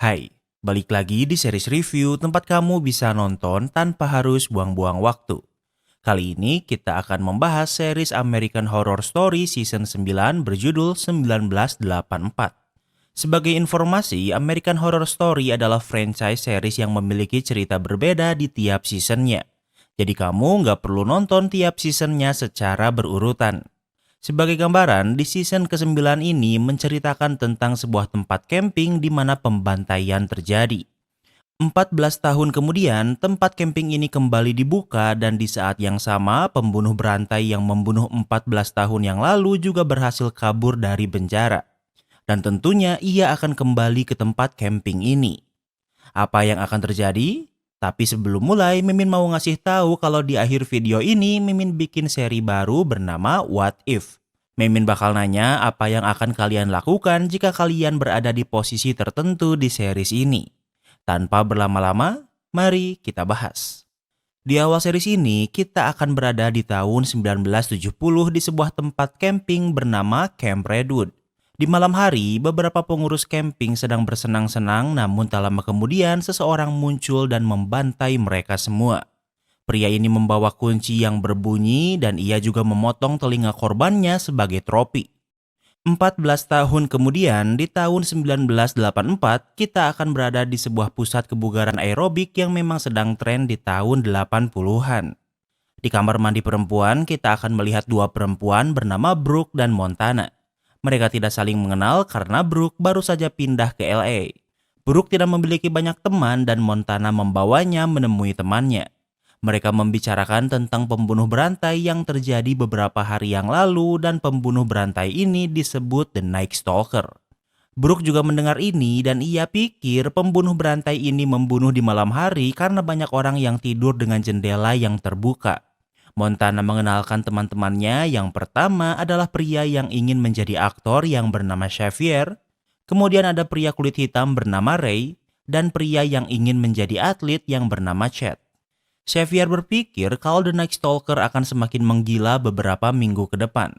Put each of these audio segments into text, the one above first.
Hai, balik lagi di series review tempat kamu bisa nonton tanpa harus buang-buang waktu. Kali ini kita akan membahas series American Horror Story Season 9 berjudul 1984. Sebagai informasi, American Horror Story adalah franchise series yang memiliki cerita berbeda di tiap seasonnya. Jadi kamu nggak perlu nonton tiap seasonnya secara berurutan. Sebagai gambaran, di season ke-9 ini menceritakan tentang sebuah tempat camping di mana pembantaian terjadi. 14 tahun kemudian, tempat camping ini kembali dibuka dan di saat yang sama, pembunuh berantai yang membunuh 14 tahun yang lalu juga berhasil kabur dari penjara. Dan tentunya ia akan kembali ke tempat camping ini. Apa yang akan terjadi? Tapi sebelum mulai, Mimin mau ngasih tahu kalau di akhir video ini Mimin bikin seri baru bernama What If. Mimin bakal nanya apa yang akan kalian lakukan jika kalian berada di posisi tertentu di series ini. Tanpa berlama-lama, mari kita bahas. Di awal series ini, kita akan berada di tahun 1970 di sebuah tempat camping bernama Camp Redwood. Di malam hari, beberapa pengurus camping sedang bersenang-senang, namun tak lama kemudian seseorang muncul dan membantai mereka semua. Pria ini membawa kunci yang berbunyi dan ia juga memotong telinga korbannya sebagai tropi. 14 tahun kemudian, di tahun 1984, kita akan berada di sebuah pusat kebugaran aerobik yang memang sedang tren di tahun 80-an. Di kamar mandi perempuan, kita akan melihat dua perempuan bernama Brooke dan Montana. Mereka tidak saling mengenal karena Brooke baru saja pindah ke LA. Brooke tidak memiliki banyak teman dan Montana membawanya menemui temannya. Mereka membicarakan tentang pembunuh berantai yang terjadi beberapa hari yang lalu dan pembunuh berantai ini disebut The Night Stalker. Brooke juga mendengar ini dan ia pikir pembunuh berantai ini membunuh di malam hari karena banyak orang yang tidur dengan jendela yang terbuka. Montana mengenalkan teman-temannya. Yang pertama adalah pria yang ingin menjadi aktor yang bernama Xavier. Kemudian ada pria kulit hitam bernama Ray dan pria yang ingin menjadi atlet yang bernama Chad. Xavier berpikir kalau The Night Stalker akan semakin menggila beberapa minggu ke depan.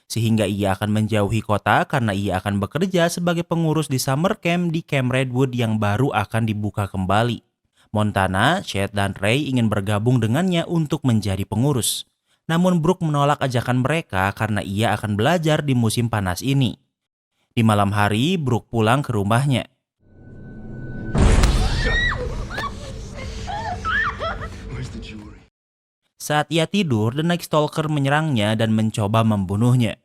Sehingga ia akan menjauhi kota karena ia akan bekerja sebagai pengurus di summer camp di Camp Redwood yang baru akan dibuka kembali. Montana, Chad, dan Ray ingin bergabung dengannya untuk menjadi pengurus. Namun Brooke menolak ajakan mereka karena ia akan belajar di musim panas ini. Di malam hari, Brooke pulang ke rumahnya. Saat ia tidur, The Night Stalker menyerangnya dan mencoba membunuhnya.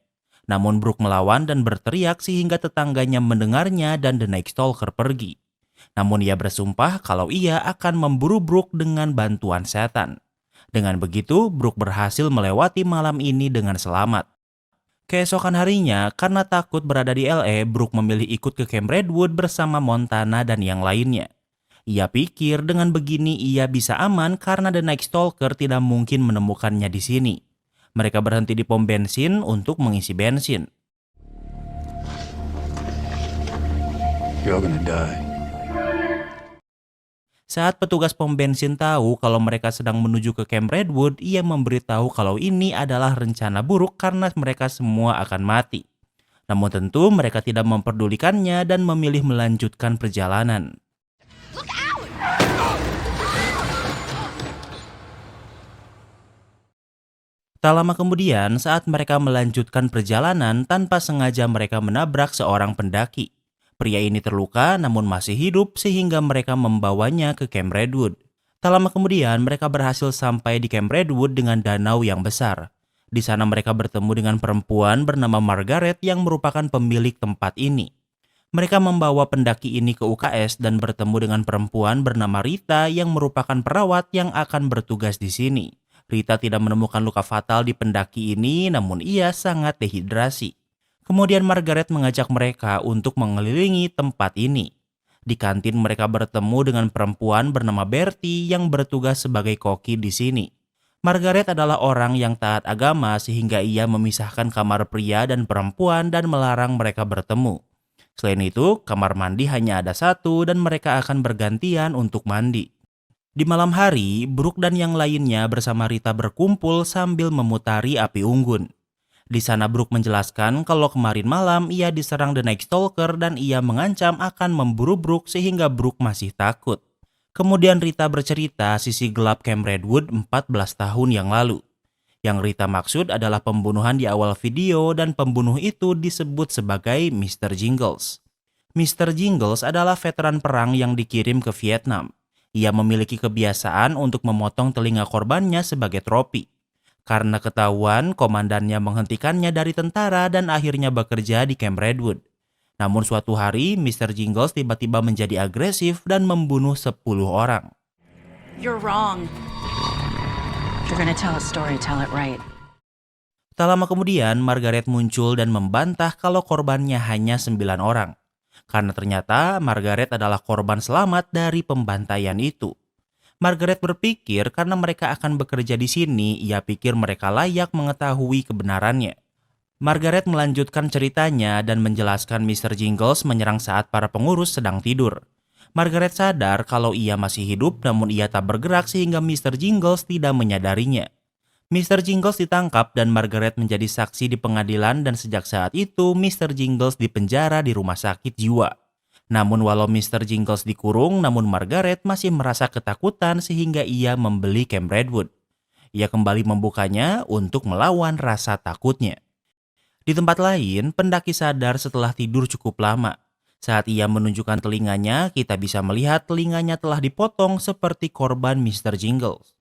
Namun Brooke melawan dan berteriak sehingga tetangganya mendengarnya dan The Night Stalker pergi. Namun ia bersumpah kalau ia akan memburu Brooke dengan bantuan setan. Dengan begitu, Brooke berhasil melewati malam ini dengan selamat. Keesokan harinya, karena takut berada di LA, Brooke memilih ikut ke Camp Redwood bersama Montana dan yang lainnya. Ia pikir dengan begini ia bisa aman karena The Night Stalker tidak mungkin menemukannya di sini. Mereka berhenti di pom bensin untuk mengisi bensin. You're gonna die. Saat petugas pom bensin tahu kalau mereka sedang menuju ke Camp Redwood, ia memberitahu kalau ini adalah rencana buruk karena mereka semua akan mati. Namun tentu mereka tidak memperdulikannya dan memilih melanjutkan perjalanan. Tak lama kemudian, saat mereka melanjutkan perjalanan, tanpa sengaja mereka menabrak seorang pendaki. Pria ini terluka namun masih hidup sehingga mereka membawanya ke Camp Redwood. Tak lama kemudian mereka berhasil sampai di Camp Redwood dengan danau yang besar. Di sana mereka bertemu dengan perempuan bernama Margaret yang merupakan pemilik tempat ini. Mereka membawa pendaki ini ke UKS dan bertemu dengan perempuan bernama Rita yang merupakan perawat yang akan bertugas di sini. Rita tidak menemukan luka fatal di pendaki ini namun ia sangat dehidrasi. Kemudian Margaret mengajak mereka untuk mengelilingi tempat ini. Di kantin mereka bertemu dengan perempuan bernama Bertie yang bertugas sebagai koki di sini. Margaret adalah orang yang taat agama sehingga ia memisahkan kamar pria dan perempuan dan melarang mereka bertemu. Selain itu, kamar mandi hanya ada satu dan mereka akan bergantian untuk mandi. Di malam hari, Brooke dan yang lainnya bersama Rita berkumpul sambil memutari api unggun. Di sana Brooke menjelaskan kalau kemarin malam ia diserang The Night Stalker dan ia mengancam akan memburu Brooke sehingga Brooke masih takut. Kemudian Rita bercerita sisi gelap Camp Redwood 14 tahun yang lalu. Yang Rita maksud adalah pembunuhan di awal video dan pembunuh itu disebut sebagai Mr. Jingles. Mr. Jingles adalah veteran perang yang dikirim ke Vietnam. Ia memiliki kebiasaan untuk memotong telinga korbannya sebagai tropi. Karena ketahuan, komandannya menghentikannya dari tentara dan akhirnya bekerja di Camp Redwood. Namun suatu hari, Mr. Jingles tiba-tiba menjadi agresif dan membunuh 10 orang. You're wrong. If you're gonna tell a story, tell it right. Tak lama kemudian, Margaret muncul dan membantah kalau korbannya hanya 9 orang. Karena ternyata Margaret adalah korban selamat dari pembantaian itu. Margaret berpikir karena mereka akan bekerja di sini, ia pikir mereka layak mengetahui kebenarannya. Margaret melanjutkan ceritanya dan menjelaskan Mr. Jingles menyerang saat para pengurus sedang tidur. Margaret sadar kalau ia masih hidup namun ia tak bergerak sehingga Mr. Jingles tidak menyadarinya. Mr. Jingles ditangkap dan Margaret menjadi saksi di pengadilan dan sejak saat itu Mr. Jingles dipenjara di rumah sakit jiwa. Namun walau Mr. Jingles dikurung, namun Margaret masih merasa ketakutan sehingga ia membeli Camp Redwood. Ia kembali membukanya untuk melawan rasa takutnya. Di tempat lain, pendaki sadar setelah tidur cukup lama. Saat ia menunjukkan telinganya, kita bisa melihat telinganya telah dipotong seperti korban Mr. Jingles.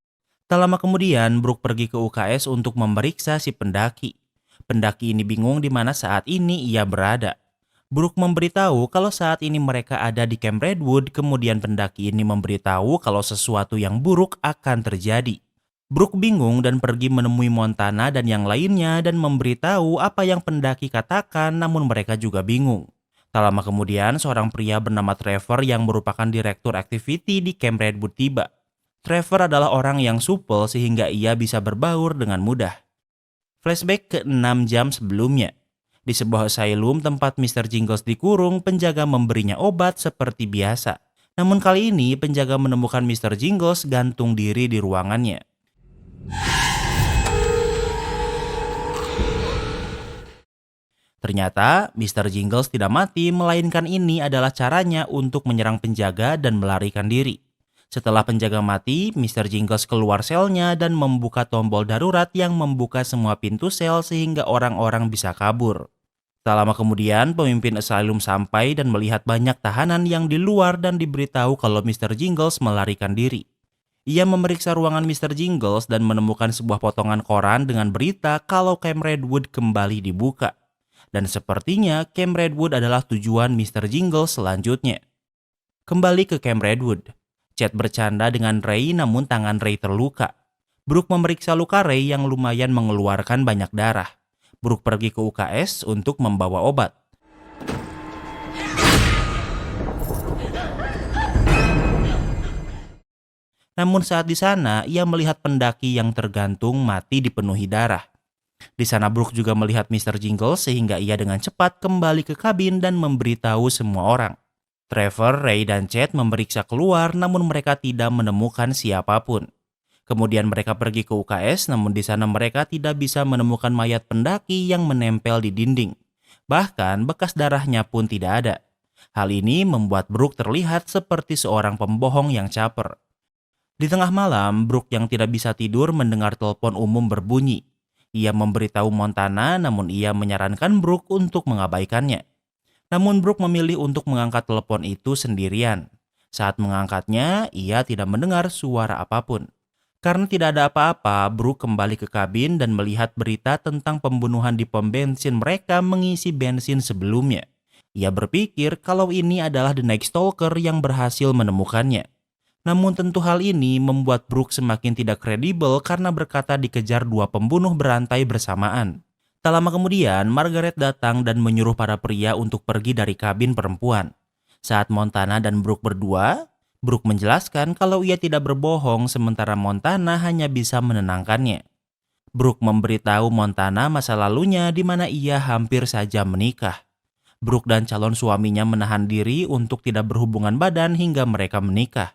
Tak lama kemudian, Brooke pergi ke UKS untuk memeriksa si pendaki. Pendaki ini bingung di mana saat ini ia berada. Brooke memberitahu kalau saat ini mereka ada di Camp Redwood, kemudian pendaki ini memberitahu kalau sesuatu yang buruk akan terjadi. Brooke bingung dan pergi menemui Montana dan yang lainnya dan memberitahu apa yang pendaki katakan, namun mereka juga bingung. Tak lama kemudian, seorang pria bernama Trevor yang merupakan direktur activity di Camp Redwood tiba. Trevor adalah orang yang supel sehingga ia bisa berbaur dengan mudah. Flashback ke 6 jam sebelumnya. Di sebuah asylum tempat Mr. Jingles dikurung, penjaga memberinya obat seperti biasa. Namun kali ini penjaga menemukan Mr. Jingles gantung diri di ruangannya. Ternyata Mr. Jingles tidak mati, melainkan ini adalah caranya untuk menyerang penjaga dan melarikan diri. Setelah penjaga mati, Mr. Jingles keluar selnya dan membuka tombol darurat yang membuka semua pintu sel sehingga orang-orang bisa kabur. Tak lama kemudian, pemimpin asylum sampai dan melihat banyak tahanan yang di luar dan diberitahu kalau Mr. Jingles melarikan diri. Ia memeriksa ruangan Mr. Jingles dan menemukan sebuah potongan koran dengan berita kalau Camp Redwood kembali dibuka. Dan sepertinya Camp Redwood adalah tujuan Mr. Jingles selanjutnya. Kembali ke Camp Redwood. Chad bercanda dengan Ray namun tangan Ray terluka. Brooke memeriksa luka Ray yang lumayan mengeluarkan banyak darah. Brooke pergi ke UKS untuk membawa obat. Namun saat di sana, ia melihat pendaki yang tergantung mati dipenuhi darah. Di sana Brooke juga melihat Mr. Jingles sehingga ia dengan cepat kembali ke kabin dan memberitahu semua orang. Trevor, Ray, dan Chad memeriksa keluar namun mereka tidak menemukan siapapun. Kemudian mereka pergi ke UKS namun di sana mereka tidak bisa menemukan mayat pendaki yang menempel di dinding. Bahkan bekas darahnya pun tidak ada. Hal ini membuat Brooke terlihat seperti seorang pembohong yang caper. Di tengah malam, Brooke yang tidak bisa tidur mendengar telepon umum berbunyi. Ia memberitahu Montana namun ia menyarankan Brooke untuk mengabaikannya. Namun Brooke memilih untuk mengangkat telepon itu sendirian. Saat mengangkatnya, ia tidak mendengar suara apapun. Karena tidak ada apa-apa, Brooke kembali ke kabin dan melihat berita tentang pembunuhan di pom bensin mereka mengisi bensin sebelumnya. Ia berpikir kalau ini adalah The Night Stalker yang berhasil menemukannya. Namun tentu hal ini membuat Brooke semakin tidak kredibel karena berkata dikejar 2 pembunuh berantai bersamaan. Tak lama kemudian, Margaret datang dan menyuruh para pria untuk pergi dari kabin perempuan. Saat Montana dan Brooke berdua, Brooke menjelaskan kalau ia tidak berbohong sementara Montana hanya bisa menenangkannya. Brooke memberitahu Montana masa lalunya di mana ia hampir saja menikah. Brooke dan calon suaminya menahan diri untuk tidak berhubungan badan hingga mereka menikah.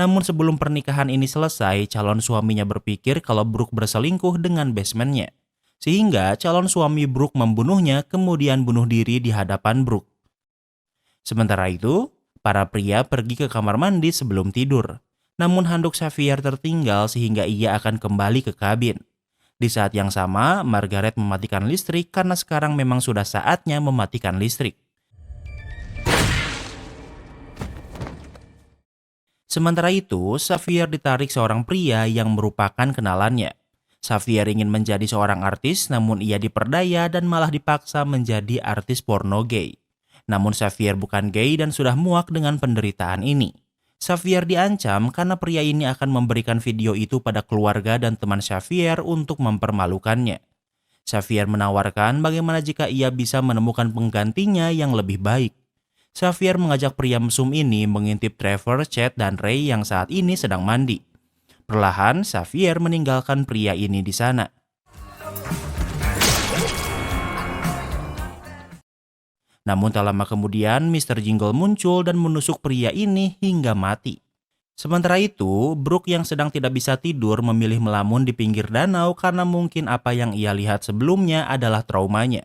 Namun sebelum pernikahan ini selesai, calon suaminya berpikir kalau Brooke berselingkuh dengan basementnya. Sehingga calon suami Brooke membunuhnya kemudian bunuh diri di hadapan Brooke. Sementara itu, para pria pergi ke kamar mandi sebelum tidur. Namun handuk Xavier tertinggal sehingga ia akan kembali ke kabin. Di saat yang sama, Margaret mematikan listrik karena sekarang memang sudah saatnya mematikan listrik. Sementara itu, Xavier ditarik seorang pria yang merupakan kenalannya. Xavier ingin menjadi seorang artis, namun ia diperdaya dan malah dipaksa menjadi artis porno gay. Namun Xavier bukan gay dan sudah muak dengan penderitaan ini. Xavier diancam karena pria ini akan memberikan video itu pada keluarga dan teman Xavier untuk mempermalukannya. Xavier menawarkan bagaimana jika ia bisa menemukan penggantinya yang lebih baik. Xavier mengajak pria mesum ini mengintip Trevor, Chad, dan Ray yang saat ini sedang mandi. Perlahan, Xavier meninggalkan pria ini di sana. Namun tak lama kemudian, Mr. Jingle muncul dan menusuk pria ini hingga mati. Sementara itu, Brooke yang sedang tidak bisa tidur memilih melamun di pinggir danau karena mungkin apa yang ia lihat sebelumnya adalah traumanya.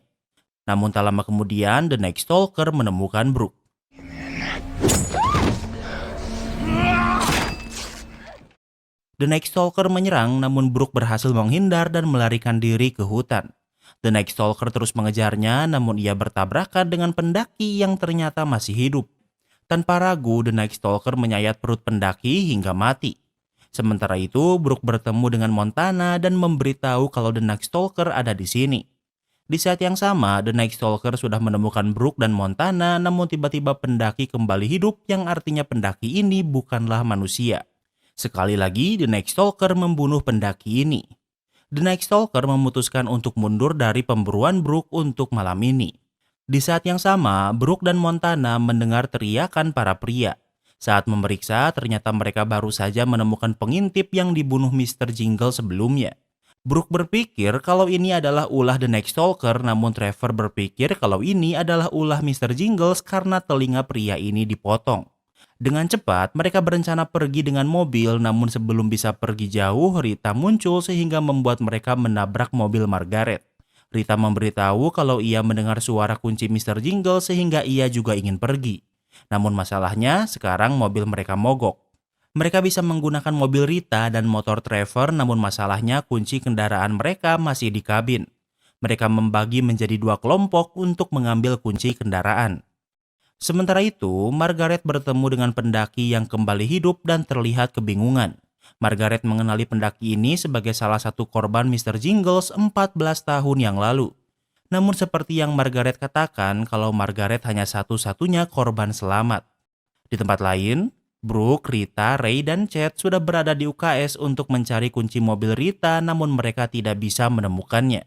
Namun tak lama kemudian, The Night Stalker menemukan Brooke. The Night Stalker menyerang, namun Brooke berhasil menghindar dan melarikan diri ke hutan. The Night Stalker terus mengejarnya, namun ia bertabrakan dengan pendaki yang ternyata masih hidup. Tanpa ragu, The Night Stalker menyayat perut pendaki hingga mati. Sementara itu, Brooke bertemu dengan Montana dan memberitahu kalau The Night Stalker ada di sini. Di saat yang sama, The Night Stalker sudah menemukan Brooke dan Montana, namun tiba-tiba pendaki kembali hidup yang artinya pendaki ini bukanlah manusia. Sekali lagi, The Night Stalker membunuh pendaki ini. The Night Stalker memutuskan untuk mundur dari pemburuan Brooke untuk malam ini. Di saat yang sama, Brooke dan Montana mendengar teriakan para pria. Saat memeriksa, ternyata mereka baru saja menemukan pengintip yang dibunuh Mr. Jingle sebelumnya. Brooke berpikir kalau ini adalah ulah The Night Stalker, namun Trevor berpikir kalau ini adalah ulah Mr. Jingles karena telinga pria ini dipotong. Dengan cepat, mereka berencana pergi dengan mobil, namun sebelum bisa pergi jauh, Rita muncul sehingga membuat mereka menabrak mobil Margaret. Rita memberitahu kalau ia mendengar suara kunci Mr. Jingle sehingga ia juga ingin pergi. Namun masalahnya, sekarang mobil mereka mogok. Mereka bisa menggunakan mobil Rita dan motor Trevor, namun masalahnya kunci kendaraan mereka masih di kabin. Mereka membagi menjadi dua kelompok untuk mengambil kunci kendaraan. Sementara itu, Margaret bertemu dengan pendaki yang kembali hidup dan terlihat kebingungan. Margaret mengenali pendaki ini sebagai salah satu korban Mr. Jingles 14 tahun yang lalu. Namun seperti yang Margaret katakan, kalau Margaret hanya satu-satunya korban selamat. Di tempat lain, Brooke, Rita, Ray, dan Chad sudah berada di UKS untuk mencari kunci mobil Rita, namun mereka tidak bisa menemukannya.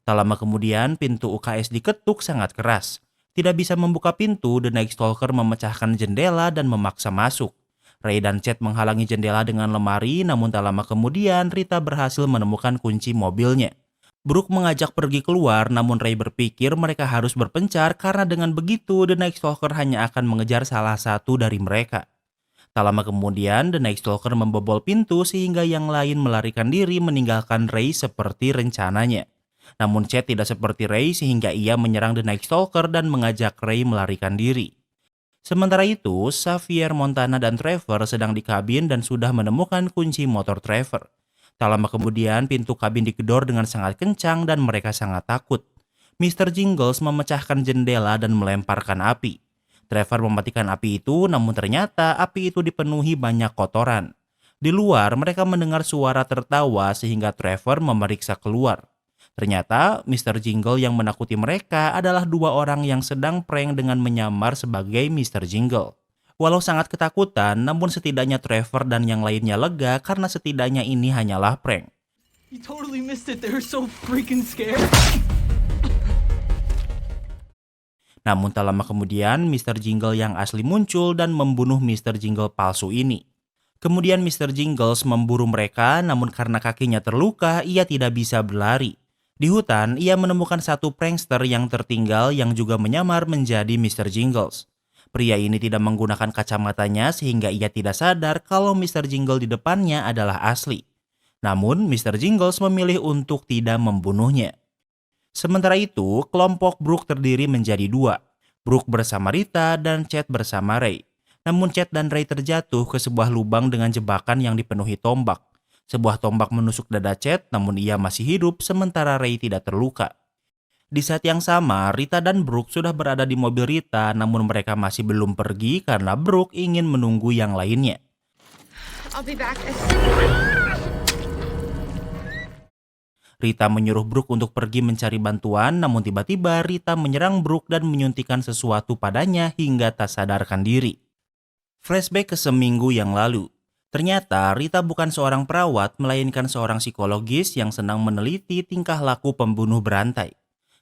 Tak lama kemudian, pintu UKS diketuk sangat keras. Tidak bisa membuka pintu, The Night Stalker memecahkan jendela dan memaksa masuk. Ray dan Chad menghalangi jendela dengan lemari, namun tak lama kemudian Rita berhasil menemukan kunci mobilnya. Brooke mengajak pergi keluar, namun Ray berpikir mereka harus berpencar karena dengan begitu The Night Stalker hanya akan mengejar salah satu dari mereka. Tak lama kemudian, The Night Stalker membobol pintu sehingga yang lain melarikan diri meninggalkan Ray seperti rencananya. Namun Chad tidak seperti Ray sehingga ia menyerang The Night Stalker dan mengajak Ray melarikan diri. Sementara itu, Xavier, Montana, dan Trevor sedang di kabin dan sudah menemukan kunci motor Trevor. Tak lama kemudian pintu kabin digedor dengan sangat kencang dan mereka sangat takut. Mr. Jingles memecahkan jendela dan melemparkan api. Trevor mematikan api itu, namun ternyata api itu dipenuhi banyak kotoran. Di luar mereka mendengar suara tertawa sehingga Trevor memeriksa keluar. Ternyata Mr. Jingle yang menakuti mereka adalah dua orang yang sedang prank dengan menyamar sebagai Mr. Jingle. Walau sangat ketakutan, namun setidaknya Trevor dan yang lainnya lega karena setidaknya ini hanyalah prank. You totally missed it. They were so freaking scared. Namun tak lama kemudian Mr. Jingle yang asli muncul dan membunuh Mr. Jingle palsu ini. Kemudian Mr. Jingles memburu mereka, namun karena kakinya terluka, ia tidak bisa berlari. Di hutan, ia menemukan satu prankster yang tertinggal yang juga menyamar menjadi Mr. Jingles. Pria ini tidak menggunakan kacamatanya sehingga ia tidak sadar kalau Mr. Jingle di depannya adalah asli. Namun, Mr. Jingles memilih untuk tidak membunuhnya. Sementara itu, kelompok Brooke terdiri menjadi dua. Brooke bersama Rita dan Chad bersama Ray. Namun Chad dan Ray terjatuh ke sebuah lubang dengan jebakan yang dipenuhi tombak. Sebuah tombak menusuk dada Chad, namun ia masih hidup sementara Ray tidak terluka. Di saat yang sama, Rita dan Brooke sudah berada di mobil Rita, namun mereka masih belum pergi karena Brooke ingin menunggu yang lainnya. I'll be back as Rita menyuruh Brooke untuk pergi mencari bantuan, namun tiba-tiba Rita menyerang Brooke dan menyuntikkan sesuatu padanya hingga tak sadarkan diri. Flashback ke seminggu yang lalu. Ternyata Rita bukan seorang perawat, melainkan seorang psikologis yang senang meneliti tingkah laku pembunuh berantai.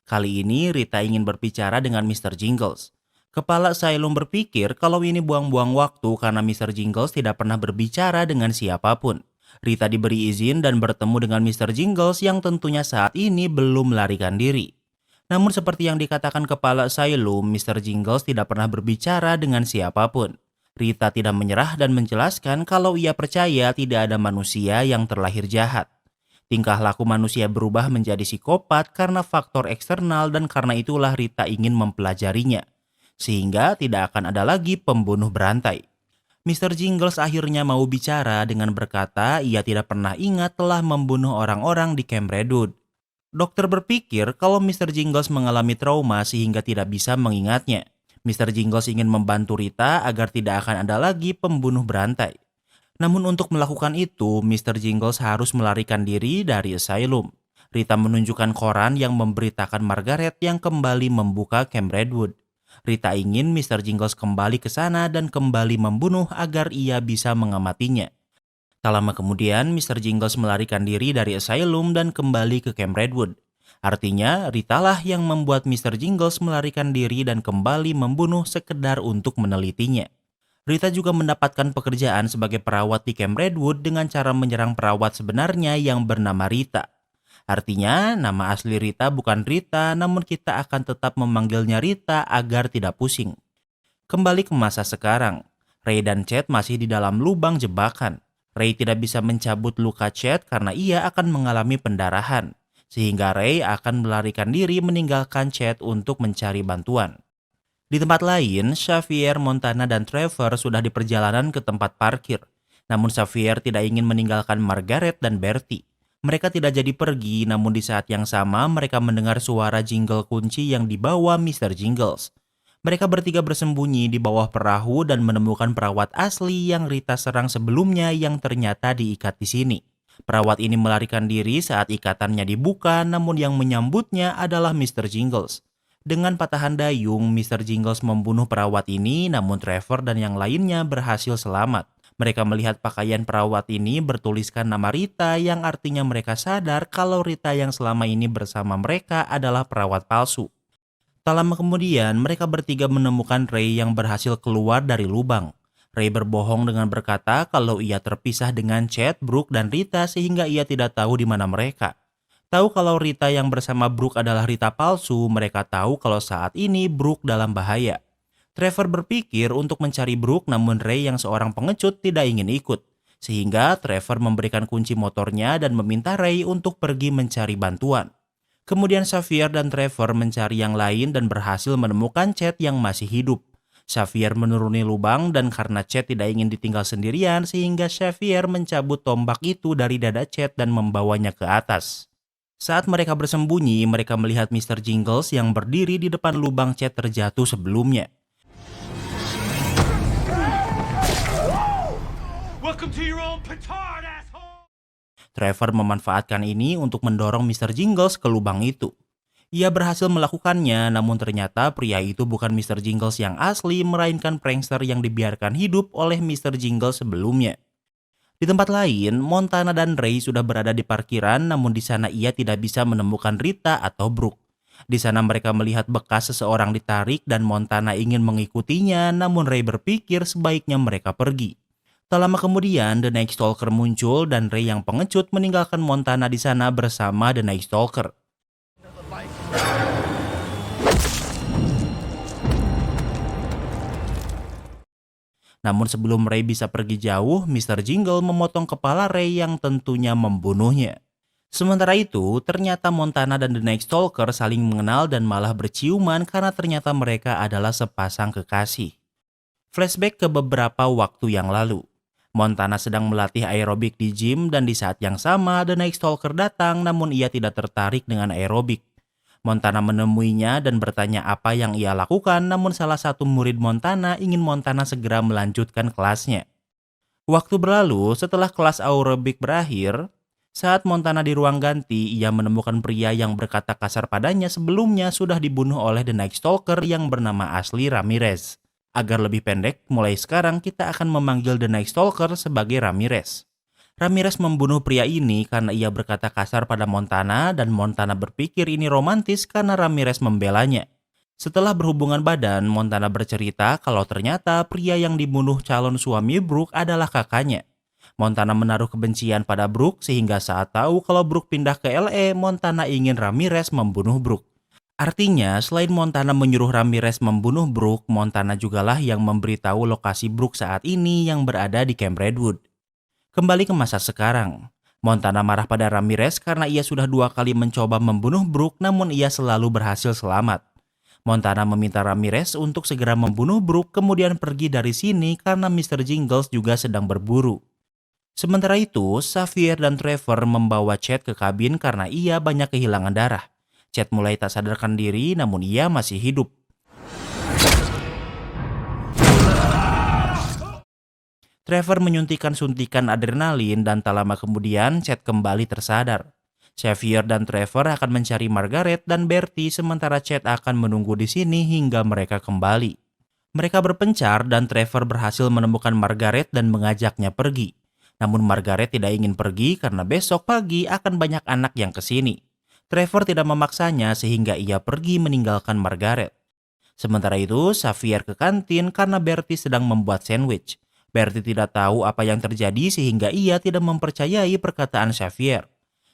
Kali ini Rita ingin berbicara dengan Mr. Jingles. Kepala Asylum berpikir kalau ini buang-buang waktu karena Mr. Jingles tidak pernah berbicara dengan siapapun. Rita diberi izin dan bertemu dengan Mr. Jingles yang tentunya saat ini belum melarikan diri. Namun seperti yang dikatakan Kepala Asylum, Mr. Jingles tidak pernah berbicara dengan siapapun. Rita tidak menyerah dan menjelaskan kalau ia percaya tidak ada manusia yang terlahir jahat. Tingkah laku manusia berubah menjadi psikopat karena faktor eksternal dan karena itulah Rita ingin mempelajarinya. Sehingga tidak akan ada lagi pembunuh berantai. Mr. Jingles akhirnya mau bicara dengan berkata ia tidak pernah ingat telah membunuh orang-orang di Camp Redwood. Dokter berpikir kalau Mr. Jingles mengalami trauma sehingga tidak bisa mengingatnya. Mr. Jingles ingin membantu Rita agar tidak akan ada lagi pembunuh berantai. Namun untuk melakukan itu, Mr. Jingles harus melarikan diri dari Asylum. Rita menunjukkan koran yang memberitakan Margaret yang kembali membuka Camp Redwood. Rita ingin Mr. Jingles kembali ke sana dan kembali membunuh agar ia bisa mengamatinya. Tak lama kemudian, Mr. Jingles melarikan diri dari Asylum dan kembali ke Camp Redwood. Artinya, Rita lah yang membuat Mr. Jingles melarikan diri dan kembali membunuh sekedar untuk menelitinya. Rita juga mendapatkan pekerjaan sebagai perawat di Camp Redwood dengan cara menyerang perawat sebenarnya yang bernama Rita. Artinya, nama asli Rita bukan Rita, namun kita akan tetap memanggilnya Rita agar tidak pusing. Kembali ke masa sekarang, Ray dan Chad masih di dalam lubang jebakan. Ray tidak bisa mencabut luka Chad karena ia akan mengalami pendarahan, sehingga Ray akan melarikan diri meninggalkan Chad untuk mencari bantuan. Di tempat lain, Xavier, Montana, dan Trevor sudah di perjalanan ke tempat parkir. Namun Xavier tidak ingin meninggalkan Margaret dan Bertie. Mereka tidak jadi pergi, namun di saat yang sama mereka mendengar suara jingle kunci yang dibawa Mr. Jingles. Mereka bertiga bersembunyi di bawah perahu dan menemukan perawat asli yang Rita serang sebelumnya yang ternyata diikat di sini. Perawat ini melarikan diri saat ikatannya dibuka, namun yang menyambutnya adalah Mr. Jingles. Dengan patahan dayung, Mr. Jingles membunuh perawat ini, namun Trevor dan yang lainnya berhasil selamat. Mereka melihat pakaian perawat ini bertuliskan nama Rita yang artinya mereka sadar kalau Rita yang selama ini bersama mereka adalah perawat palsu. Tak lama kemudian, mereka bertiga menemukan Ray yang berhasil keluar dari lubang. Ray berbohong dengan berkata kalau ia terpisah dengan Chad, Brooke, dan Rita sehingga ia tidak tahu di mana mereka. Tahu kalau Rita yang bersama Brooke adalah Rita palsu, mereka tahu kalau saat ini Brooke dalam bahaya. Trevor berpikir untuk mencari Brooke, namun Ray yang seorang pengecut tidak ingin ikut. Sehingga Trevor memberikan kunci motornya dan meminta Ray untuk pergi mencari bantuan. Kemudian Xavier dan Trevor mencari yang lain dan berhasil menemukan Chad yang masih hidup. Xavier menuruni lubang dan karena Chad tidak ingin ditinggal sendirian sehingga Xavier mencabut tombak itu dari dada Chad dan membawanya ke atas. Saat mereka bersembunyi, mereka melihat Mr. Jingles yang berdiri di depan lubang Chad terjatuh sebelumnya. Welcome to your own petard, asshole! Trevor memanfaatkan ini untuk mendorong Mr. Jingles ke lubang itu. Ia berhasil melakukannya, namun ternyata pria itu bukan Mr. Jingles yang asli, melainkan prankster yang dibiarkan hidup oleh Mr. Jingles sebelumnya. Di tempat lain, Montana dan Ray sudah berada di parkiran, namun di sana ia tidak bisa menemukan Rita atau Brooke. Di sana mereka melihat bekas seseorang ditarik dan Montana ingin mengikutinya, namun Ray berpikir sebaiknya mereka pergi. Tak lama kemudian, The Night Stalker muncul dan Ray yang pengecut meninggalkan Montana di sana bersama The Night Stalker. Namun sebelum Ray bisa pergi jauh, Mr. Jingle memotong kepala Ray yang tentunya membunuhnya. Sementara itu, ternyata Montana dan The Night Stalker saling mengenal dan malah berciuman karena ternyata mereka adalah sepasang kekasih. Flashback ke beberapa waktu yang lalu. Montana sedang melatih aerobik di gym dan di saat yang sama The Night Stalker datang namun ia tidak tertarik dengan aerobik. Montana menemuinya dan bertanya apa yang ia lakukan, namun salah satu murid Montana ingin Montana segera melanjutkan kelasnya. Waktu berlalu setelah kelas aerobik berakhir, saat Montana di ruang ganti, ia menemukan pria yang berkata kasar padanya sebelumnya sudah dibunuh oleh The Night Stalker yang bernama Ashley Ramirez. Agar lebih pendek, mulai sekarang kita akan memanggil The Night Stalker sebagai Ramirez. Ramirez membunuh pria ini karena ia berkata kasar pada Montana dan Montana berpikir ini romantis karena Ramirez membelanya. Setelah berhubungan badan, Montana bercerita kalau ternyata pria yang dibunuh calon suami Brooke adalah kakaknya. Montana menaruh kebencian pada Brooke sehingga saat tahu kalau Brooke pindah ke LA, Montana ingin Ramirez membunuh Brooke. Artinya, selain Montana menyuruh Ramirez membunuh Brooke, Montana jugalah yang memberitahu lokasi Brooke saat ini yang berada di Camp Redwood. Kembali ke masa sekarang, Montana marah pada Ramirez karena ia sudah 2 kali mencoba membunuh Brooke namun ia selalu berhasil selamat. Montana meminta Ramirez untuk segera membunuh Brooke kemudian pergi dari sini karena Mr. Jingles juga sedang berburu. Sementara itu, Xavier dan Trevor membawa Chad ke kabin karena ia banyak kehilangan darah. Chad mulai tak sadarkan diri namun ia masih hidup. Trevor menyuntikkan suntikan adrenalin dan tak lama kemudian Chad kembali tersadar. Xavier dan Trevor akan mencari Margaret dan Bertie sementara Chad akan menunggu di sini hingga mereka kembali. Mereka berpencar dan Trevor berhasil menemukan Margaret dan mengajaknya pergi. Namun Margaret tidak ingin pergi karena besok pagi akan banyak anak yang kesini. Trevor tidak memaksanya sehingga ia pergi meninggalkan Margaret. Sementara itu, Xavier ke kantin karena Bertie sedang membuat sandwich. Bertie tidak tahu apa yang terjadi sehingga ia tidak mempercayai perkataan Xavier.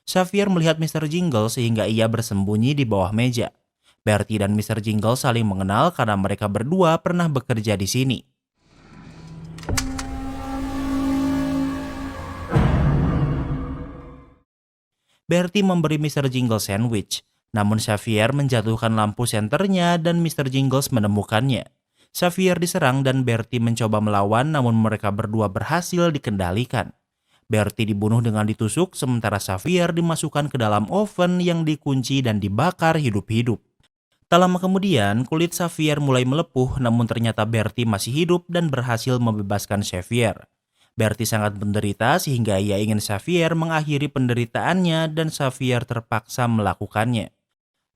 Xavier melihat Mr. Jingle sehingga ia bersembunyi di bawah meja. Bertie dan Mr. Jingle saling mengenal karena mereka berdua pernah bekerja di sini. Bertie memberi Mr. Jingle sandwich, namun Xavier menjatuhkan lampu senternya dan Mr. Jingles menemukannya. Xavier diserang dan Bertie mencoba melawan namun mereka berdua berhasil dikendalikan. Bertie dibunuh dengan ditusuk sementara Xavier dimasukkan ke dalam oven yang dikunci dan dibakar hidup-hidup. Tak lama kemudian kulit Xavier mulai melepuh namun ternyata Bertie masih hidup dan berhasil membebaskan Xavier. Bertie sangat menderita sehingga ia ingin Xavier mengakhiri penderitaannya dan Xavier terpaksa melakukannya.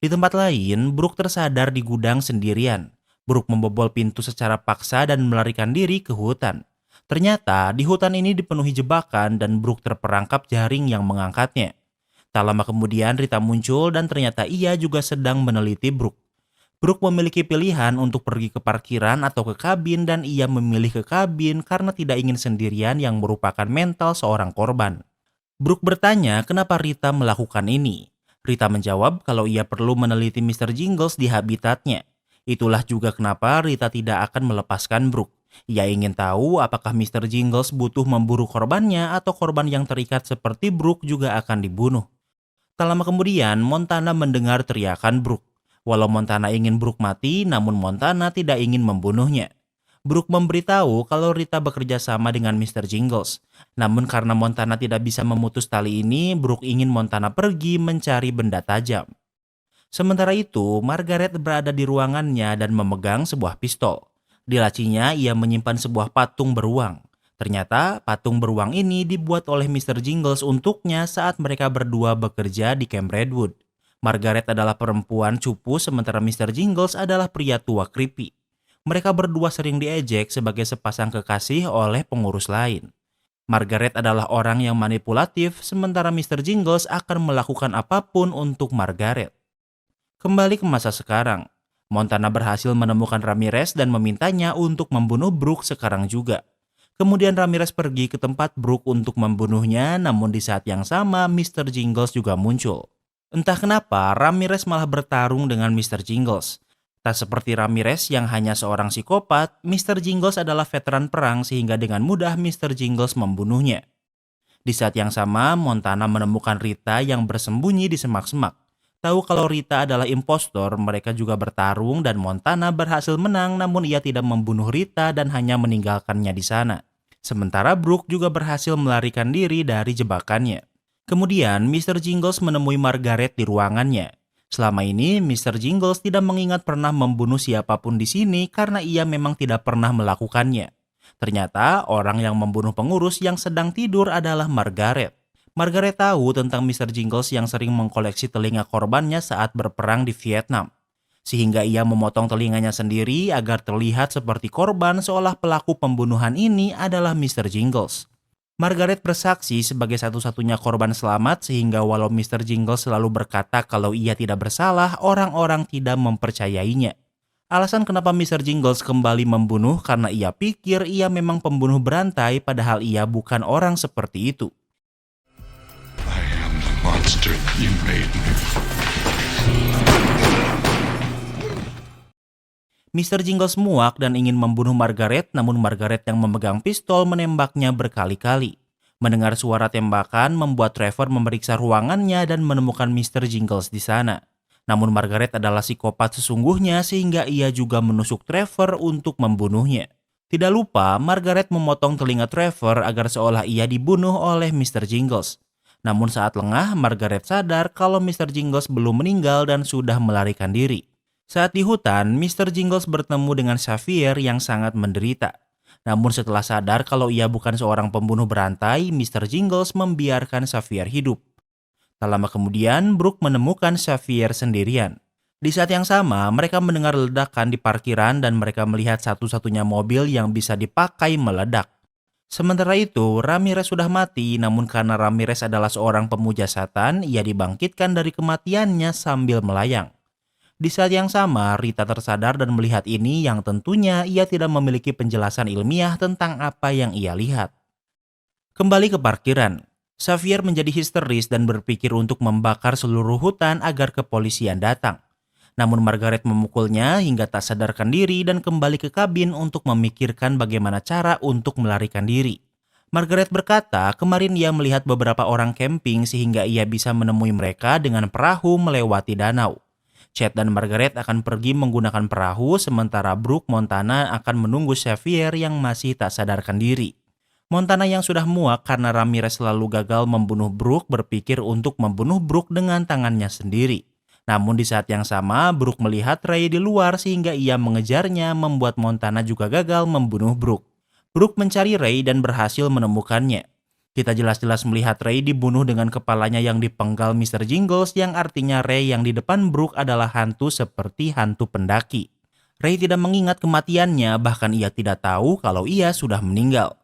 Di tempat lain, Brooke tersadar di gudang sendirian. Brooke membobol pintu secara paksa dan melarikan diri ke hutan. Ternyata di hutan ini dipenuhi jebakan dan Brooke terperangkap jaring yang mengangkatnya. Tak lama kemudian Rita muncul dan ternyata ia juga sedang meneliti Brooke. Brooke memiliki pilihan untuk pergi ke parkiran atau ke kabin dan ia memilih ke kabin karena tidak ingin sendirian yang merupakan mental seorang korban. Brooke bertanya kenapa Rita melakukan ini. Rita menjawab kalau ia perlu meneliti Mr. Jingles di habitatnya. Itulah juga kenapa Rita tidak akan melepaskan Brooke. Ia ingin tahu apakah Mr. Jingles butuh memburu korbannya atau korban yang terikat seperti Brooke juga akan dibunuh. Tak lama kemudian Montana mendengar teriakan Brooke. Walau Montana ingin Brooke mati, namun Montana tidak ingin membunuhnya. Brooke memberitahu kalau Rita bekerja sama dengan Mr. Jingles. Namun karena Montana tidak bisa memutus tali ini, Brooke ingin Montana pergi mencari benda tajam. Sementara itu, Margaret berada di ruangannya dan memegang sebuah pistol. Di lacinya, ia menyimpan sebuah patung beruang. Ternyata, patung beruang ini dibuat oleh Mr. Jingles untuknya saat mereka berdua bekerja di Camp Redwood. Margaret adalah perempuan cupu sementara Mr. Jingles adalah pria tua creepy. Mereka berdua sering diejek sebagai sepasang kekasih oleh pengurus lain. Margaret adalah orang yang manipulatif sementara Mr. Jingles akan melakukan apapun untuk Margaret. Kembali ke masa sekarang, Montana berhasil menemukan Ramirez dan memintanya untuk membunuh Brooke sekarang juga. Kemudian Ramirez pergi ke tempat Brooke untuk membunuhnya, namun di saat yang sama Mr. Jingles juga muncul. Entah kenapa Ramirez malah bertarung dengan Mr. Jingles. Tak seperti Ramirez yang hanya seorang psikopat, Mr. Jingles adalah veteran perang sehingga dengan mudah Mr. Jingles membunuhnya. Di saat yang sama, Montana menemukan Rita yang bersembunyi di semak-semak. Tahu kalau Rita adalah impostor, mereka juga bertarung dan Montana berhasil menang namun ia tidak membunuh Rita dan hanya meninggalkannya di sana. Sementara Brooke juga berhasil melarikan diri dari jebakannya. Kemudian, Mr. Jingles menemui Margaret di ruangannya. Selama ini, Mr. Jingles tidak mengingat pernah membunuh siapapun di sini karena ia memang tidak pernah melakukannya. Ternyata, orang yang membunuh pengurus yang sedang tidur adalah Margaret. Margaret tahu tentang Mr. Jingles yang sering mengkoleksi telinga korbannya saat berperang di Vietnam. Sehingga ia memotong telinganya sendiri agar terlihat seperti korban seolah pelaku pembunuhan ini adalah Mr. Jingles. Margaret bersaksi sebagai satu-satunya korban selamat sehingga walau Mr. Jingles selalu berkata kalau ia tidak bersalah, orang-orang tidak mempercayainya. Alasan kenapa Mr. Jingles kembali membunuh karena ia pikir ia memang pembunuh berantai padahal ia bukan orang seperti itu. I am the monster you made me. Mr. Jingles muak dan ingin membunuh Margaret, namun Margaret yang memegang pistol menembaknya berkali-kali. Mendengar suara tembakan membuat Trevor memeriksa ruangannya dan menemukan Mr. Jingles di sana. Namun Margaret adalah psikopat sesungguhnya sehingga ia juga menusuk Trevor untuk membunuhnya. Tidak lupa, Margaret memotong telinga Trevor agar seolah ia dibunuh oleh Mr. Jingles. Namun saat lengah, Margaret sadar kalau Mr. Jingles belum meninggal dan sudah melarikan diri. Saat di hutan, Mr. Jingles bertemu dengan Xavier yang sangat menderita. Namun setelah sadar kalau ia bukan seorang pembunuh berantai, Mr. Jingles membiarkan Xavier hidup. Tak lama kemudian, Brooke menemukan Xavier sendirian. Di saat yang sama, mereka mendengar ledakan di parkiran dan mereka melihat satu-satunya mobil yang bisa dipakai meledak. Sementara itu, Ramirez sudah mati, namun karena Ramirez adalah seorang pemuja setan, ia dibangkitkan dari kematiannya sambil melayang. Di saat yang sama, Rita tersadar dan melihat ini yang tentunya ia tidak memiliki penjelasan ilmiah tentang apa yang ia lihat. Kembali ke parkiran, Xavier menjadi histeris dan berpikir untuk membakar seluruh hutan agar kepolisian datang. Namun Margaret memukulnya hingga tak sadarkan diri dan kembali ke kabin untuk memikirkan bagaimana cara untuk melarikan diri. Margaret berkata kemarin ia melihat beberapa orang camping sehingga ia bisa menemui mereka dengan perahu melewati danau. Chad dan Margaret akan pergi menggunakan perahu sementara Brooke Montana akan menunggu Xavier yang masih tak sadarkan diri. Montana yang sudah muak karena Ramirez selalu gagal membunuh Brooke berpikir untuk membunuh Brooke dengan tangannya sendiri. Namun di saat yang sama, Brooke melihat Ray di luar sehingga ia mengejarnya membuat Montana juga gagal membunuh Brooke. Brooke mencari Ray dan berhasil menemukannya. Kita jelas-jelas melihat Ray dibunuh dengan kepalanya yang dipenggal Mr. Jingles yang artinya Ray yang di depan Brooke adalah hantu seperti hantu pendaki. Ray tidak mengingat kematiannya bahkan ia tidak tahu kalau ia sudah meninggal.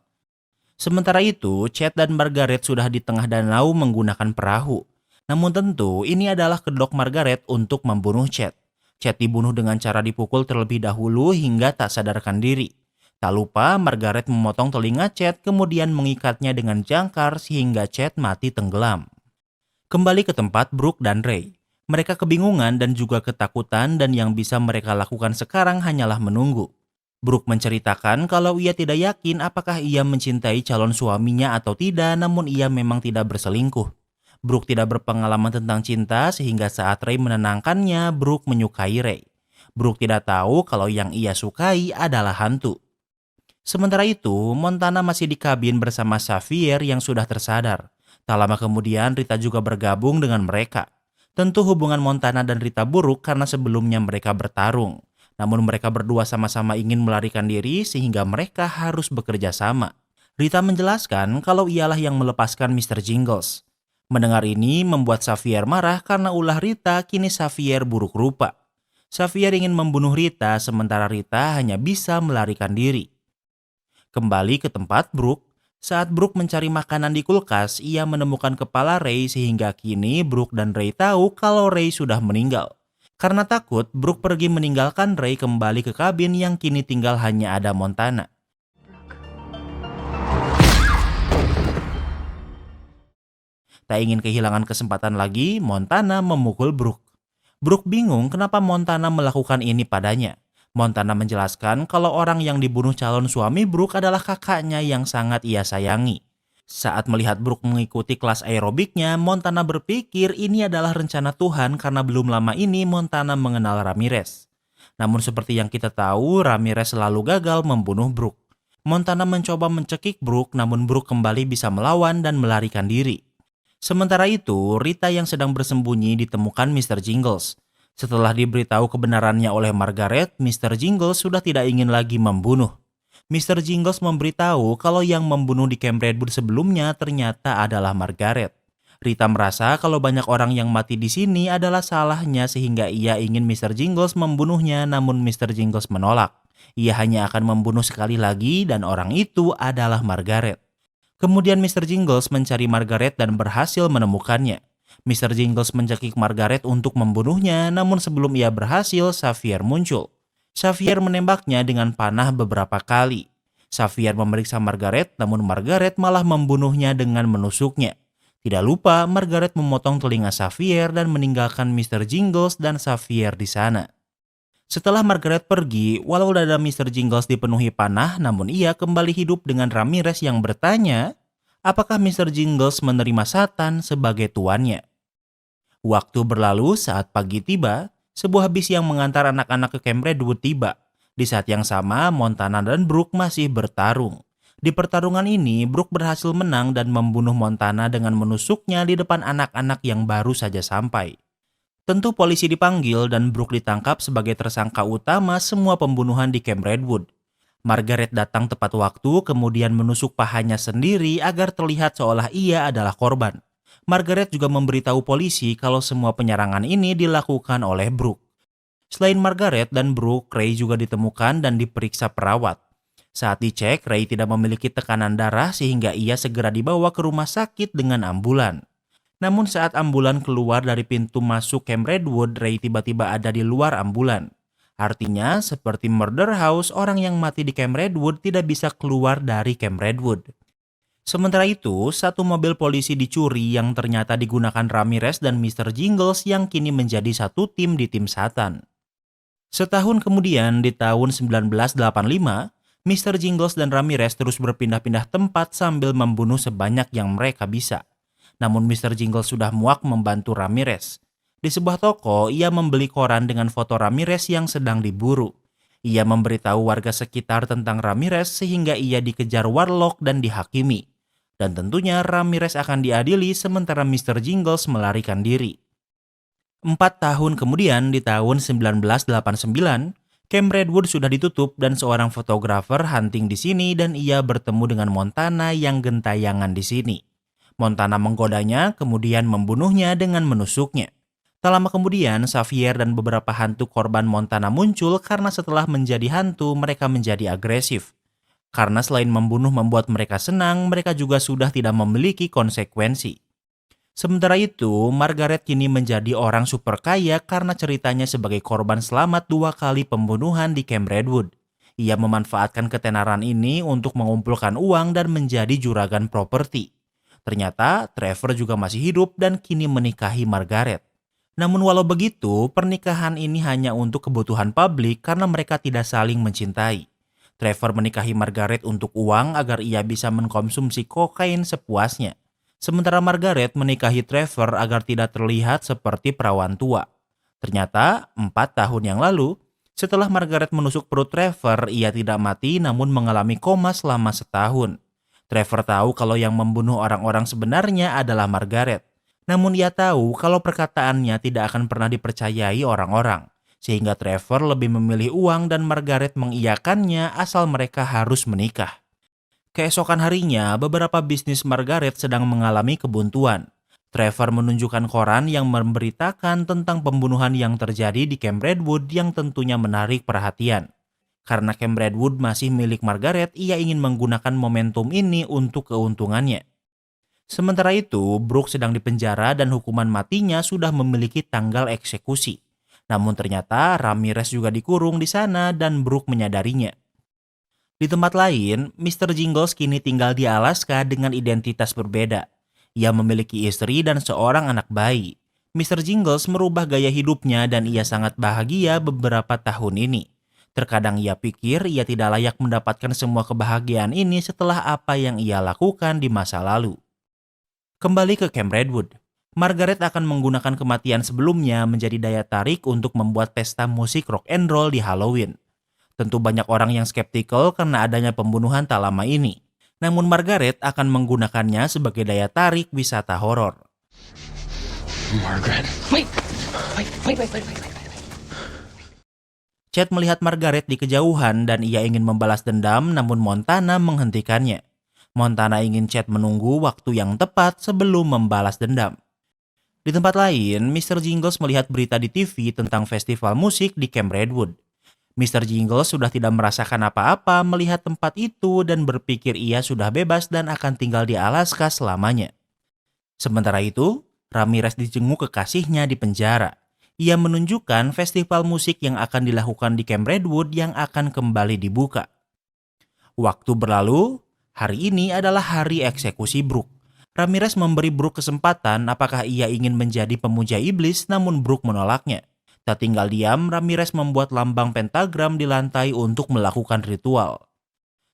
Sementara itu, Chad dan Margaret sudah di tengah danau menggunakan perahu. Namun tentu ini adalah kedok Margaret untuk membunuh Chad. Chad dibunuh dengan cara dipukul terlebih dahulu hingga tak sadarkan diri. Tak lupa Margaret memotong telinga Chad kemudian mengikatnya dengan jangkar sehingga Chad mati tenggelam. Kembali ke tempat Brooke dan Ray. Mereka kebingungan dan juga ketakutan dan yang bisa mereka lakukan sekarang hanyalah menunggu. Brooke menceritakan kalau ia tidak yakin apakah ia mencintai calon suaminya atau tidak namun ia memang tidak berselingkuh. Brooke tidak berpengalaman tentang cinta sehingga saat Ray menenangkannya, Brooke menyukai Ray. Brooke tidak tahu kalau yang ia sukai adalah hantu. Sementara itu, Montana masih di kabin bersama Xavier yang sudah tersadar. Tak lama kemudian Rita juga bergabung dengan mereka. Tentu hubungan Montana dan Rita buruk karena sebelumnya mereka bertarung. Namun mereka berdua sama-sama ingin melarikan diri sehingga mereka harus bekerja sama. Rita menjelaskan kalau ialah yang melepaskan Mr. Jingles. Mendengar ini membuat Xavier marah karena ulah Rita kini Xavier buruk rupa. Xavier ingin membunuh Rita sementara Rita hanya bisa melarikan diri. Kembali ke tempat Brooke, saat Brooke mencari makanan di kulkas, ia menemukan kepala Ray sehingga kini Brooke dan Ray tahu kalau Ray sudah meninggal. Karena takut, Brooke pergi meninggalkan Ray kembali ke kabin yang kini tinggal hanya ada Montana. Tak ingin kehilangan kesempatan lagi, Montana memukul Brooke. Brooke bingung kenapa Montana melakukan ini padanya. Montana menjelaskan kalau orang yang dibunuh calon suami Brooke adalah kakaknya yang sangat ia sayangi. Saat melihat Brooke mengikuti kelas aerobiknya, Montana berpikir ini adalah rencana Tuhan karena belum lama ini Montana mengenal Ramirez. Namun seperti yang kita tahu, Ramirez selalu gagal membunuh Brooke. Montana mencoba mencekik Brooke, namun Brooke kembali bisa melawan dan melarikan diri. Sementara itu, Rita yang sedang bersembunyi ditemukan Mr. Jingles. Setelah diberitahu kebenarannya oleh Margaret, Mr. Jingles sudah tidak ingin lagi membunuh. Mr. Jingles memberitahu kalau yang membunuh di Camp Redwood sebelumnya ternyata adalah Margaret. Rita merasa kalau banyak orang yang mati di sini adalah salahnya sehingga ia ingin Mr. Jingles membunuhnya, namun Mr. Jingles menolak. Ia hanya akan membunuh sekali lagi dan orang itu adalah Margaret. Kemudian Mr. Jingles mencari Margaret dan berhasil menemukannya. Mr. Jingles mencekik Margaret untuk membunuhnya, namun sebelum ia berhasil, Xavier muncul. Xavier menembaknya dengan panah beberapa kali. Xavier memeriksa Margaret, namun Margaret malah membunuhnya dengan menusuknya. Tidak lupa, Margaret memotong telinga Xavier dan meninggalkan Mr. Jingles dan Xavier di sana. Setelah Margaret pergi, walau dada Mr. Jingles dipenuhi panah, namun ia kembali hidup dengan Ramirez yang bertanya, apakah Mr. Jingles menerima Satan sebagai tuannya? Waktu berlalu saat pagi tiba, sebuah bis yang mengantar anak-anak ke Camp Redwood tiba. Di saat yang sama, Montana dan Brooke masih bertarung. Di pertarungan ini, Brooke berhasil menang dan membunuh Montana dengan menusuknya di depan anak-anak yang baru saja sampai. Tentu polisi dipanggil dan Brooke ditangkap sebagai tersangka utama semua pembunuhan di Camp Redwood. Margaret datang tepat waktu kemudian menusuk pahanya sendiri agar terlihat seolah ia adalah korban. Margaret juga memberitahu polisi kalau semua penyerangan ini dilakukan oleh Brooke. Selain Margaret dan Brooke, Ray juga ditemukan dan diperiksa perawat. Saat dicek, Ray tidak memiliki tekanan darah sehingga ia segera dibawa ke rumah sakit dengan ambulan. Namun saat ambulan keluar dari pintu masuk Camp Redwood, Ray tiba-tiba ada di luar ambulan. Artinya, seperti Murder House, orang yang mati di Camp Redwood tidak bisa keluar dari Camp Redwood. Sementara itu, satu mobil polisi dicuri yang ternyata digunakan Ramirez dan Mr. Jingles yang kini menjadi satu tim di tim Satan. Setahun kemudian, di tahun 1985, Mr. Jingles dan Ramirez terus berpindah-pindah tempat sambil membunuh sebanyak yang mereka bisa. Namun Mr. Jingles sudah muak membantu Ramirez. Di sebuah toko, ia membeli koran dengan foto Ramirez yang sedang diburu. Ia memberitahu warga sekitar tentang Ramirez sehingga ia dikejar warlock dan dihakimi. Dan tentunya Ramirez akan diadili sementara Mr. Jingles melarikan diri. 4 tahun kemudian di tahun 1989, Camp Redwood sudah ditutup dan seorang fotografer hunting di sini dan ia bertemu dengan Montana yang gentayangan di sini. Montana menggodanya, kemudian membunuhnya dengan menusuknya. Tak lama kemudian, Xavier dan beberapa hantu korban Montana muncul karena setelah menjadi hantu, mereka menjadi agresif. Karena selain membunuh membuat mereka senang, mereka juga sudah tidak memiliki konsekuensi. Sementara itu, Margaret kini menjadi orang super kaya karena ceritanya sebagai korban selamat 2 kali pembunuhan di Camp Redwood. Ia memanfaatkan ketenaran ini untuk mengumpulkan uang dan menjadi juragan properti. Ternyata Trevor juga masih hidup dan kini menikahi Margaret. Namun walau begitu, pernikahan ini hanya untuk kebutuhan publik karena mereka tidak saling mencintai. Trevor menikahi Margaret untuk uang agar ia bisa mengkonsumsi kokain sepuasnya. Sementara Margaret menikahi Trevor agar tidak terlihat seperti perawan tua. Ternyata 4 tahun yang lalu, setelah Margaret menusuk perut Trevor, ia tidak mati namun mengalami koma selama setahun. Trevor tahu kalau yang membunuh orang-orang sebenarnya adalah Margaret. Namun ia tahu kalau perkataannya tidak akan pernah dipercayai orang-orang. Sehingga Trevor lebih memilih uang dan Margaret mengiyakannya asal mereka harus menikah. Keesokan harinya, beberapa bisnis Margaret sedang mengalami kebuntuan. Trevor menunjukkan koran yang memberitakan tentang pembunuhan yang terjadi di Camp Redwood yang tentunya menarik perhatian. Karena Camp Redwood masih milik Margaret, ia ingin menggunakan momentum ini untuk keuntungannya. Sementara itu, Brooke sedang dipenjara dan hukuman matinya sudah memiliki tanggal eksekusi. Namun ternyata Ramirez juga dikurung di sana dan Brooke menyadarinya. Di tempat lain, Mr. Jingles kini tinggal di Alaska dengan identitas berbeda. Ia memiliki istri dan seorang anak bayi. Mr. Jingles merubah gaya hidupnya dan ia sangat bahagia beberapa tahun ini. Terkadang ia pikir ia tidak layak mendapatkan semua kebahagiaan ini setelah apa yang ia lakukan di masa lalu. Kembali ke Camp Redwood, Margaret akan menggunakan kematian sebelumnya menjadi daya tarik untuk membuat pesta musik rock and roll di Halloween. Tentu banyak orang yang skeptikal karena adanya pembunuhan tak lama ini. Namun Margaret akan menggunakannya sebagai daya tarik wisata horor. Margaret. Chad melihat Margaret di kejauhan dan ia ingin membalas dendam, namun Montana menghentikannya. Montana ingin Chad menunggu waktu yang tepat sebelum membalas dendam. Di tempat lain, Mr. Jingles melihat berita di TV tentang festival musik di Camp Redwood. Mr. Jingles sudah tidak merasakan apa-apa melihat tempat itu dan berpikir ia sudah bebas dan akan tinggal di Alaska selamanya. Sementara itu, Ramirez dijenguk kekasihnya di penjara. Ia menunjukkan festival musik yang akan dilakukan di Camp Redwood yang akan kembali dibuka. Waktu berlalu, hari ini adalah hari eksekusi Brooke. Ramirez memberi Brooke kesempatan apakah ia ingin menjadi pemuja iblis, namun Brooke menolaknya. Tak tinggal diam, Ramirez membuat lambang pentagram di lantai untuk melakukan ritual.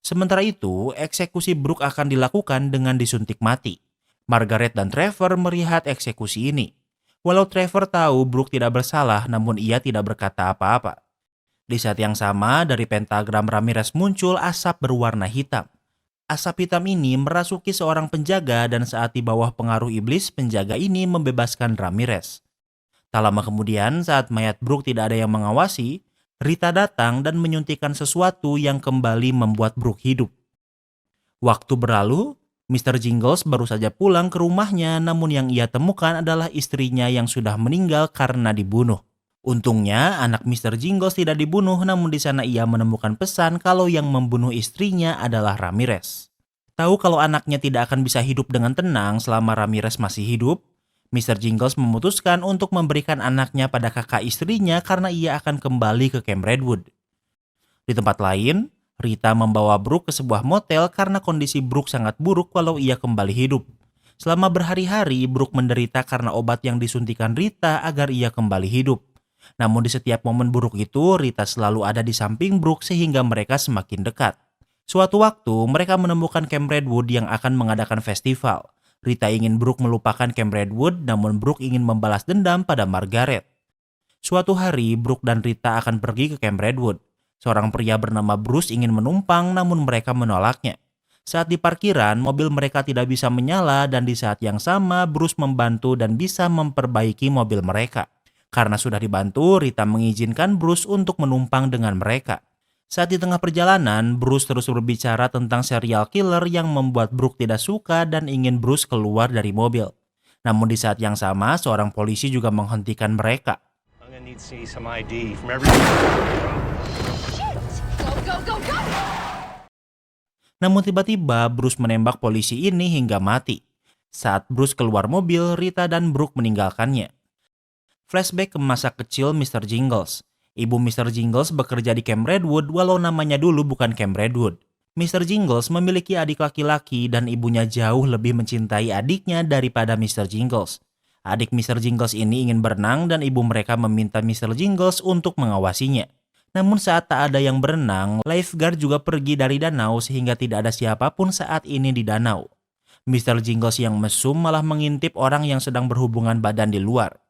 Sementara itu, eksekusi Brooke akan dilakukan dengan disuntik mati. Margaret dan Trevor melihat eksekusi ini. Walau Trevor tahu Brooke tidak bersalah, namun ia tidak berkata apa-apa. Di saat yang sama, dari pentagram Ramirez muncul asap berwarna hitam. Asap hitam ini merasuki seorang penjaga dan saat di bawah pengaruh iblis, penjaga ini membebaskan Ramirez. Tak lama kemudian, saat mayat Brooke tidak ada yang mengawasi, Rita datang dan menyuntikkan sesuatu yang kembali membuat Brooke hidup. Waktu berlalu, Mr. Jingles baru saja pulang ke rumahnya, namun yang ia temukan adalah istrinya yang sudah meninggal karena dibunuh. Untungnya, anak Mr. Jingles tidak dibunuh, namun di sana ia menemukan pesan kalau yang membunuh istrinya adalah Ramirez. Tahu kalau anaknya tidak akan bisa hidup dengan tenang selama Ramirez masih hidup, Mr. Jingles memutuskan untuk memberikan anaknya pada kakak istrinya karena ia akan kembali ke Camp Redwood. Di tempat lain, Rita membawa Brooke ke sebuah motel karena kondisi Brooke sangat buruk walau ia kembali hidup. Selama berhari-hari, Brooke menderita karena obat yang disuntikan Rita agar ia kembali hidup. Namun di setiap momen buruk itu, Rita selalu ada di samping Brooke sehingga mereka semakin dekat. Suatu waktu, mereka menemukan Camp Redwood yang akan mengadakan festival. Rita ingin Brooke melupakan Camp Redwood, namun Brooke ingin membalas dendam pada Margaret. Suatu hari, Brooke dan Rita akan pergi ke Camp Redwood. Seorang pria bernama Bruce ingin menumpang namun mereka menolaknya. Saat di parkiran, mobil mereka tidak bisa menyala dan di saat yang sama Bruce membantu dan bisa memperbaiki mobil mereka. Karena sudah dibantu, Rita mengizinkan Bruce untuk menumpang dengan mereka. Saat di tengah perjalanan, Bruce terus berbicara tentang serial killer yang membuat Brooke tidak suka dan ingin Bruce keluar dari mobil. Namun di saat yang sama, seorang polisi juga menghentikan mereka. I'm gonna need to see some ID from everyone. Go! Namun tiba-tiba Bruce menembak polisi ini hingga mati. Saat Bruce keluar mobil, Rita dan Brooke meninggalkannya. Flashback ke masa kecil Mr. Jingles. Ibu Mr. Jingles bekerja di Camp Redwood walau namanya dulu bukan Camp Redwood. Mr. Jingles memiliki adik laki-laki dan ibunya jauh lebih mencintai adiknya daripada Mr. Jingles. Adik Mr. Jingles ini ingin berenang dan ibu mereka meminta Mr. Jingles untuk mengawasinya. Namun saat tak ada yang berenang, lifeguard juga pergi dari danau sehingga tidak ada siapapun saat ini di danau. Mr. Jingles yang mesum malah mengintip orang yang sedang berhubungan badan di luar.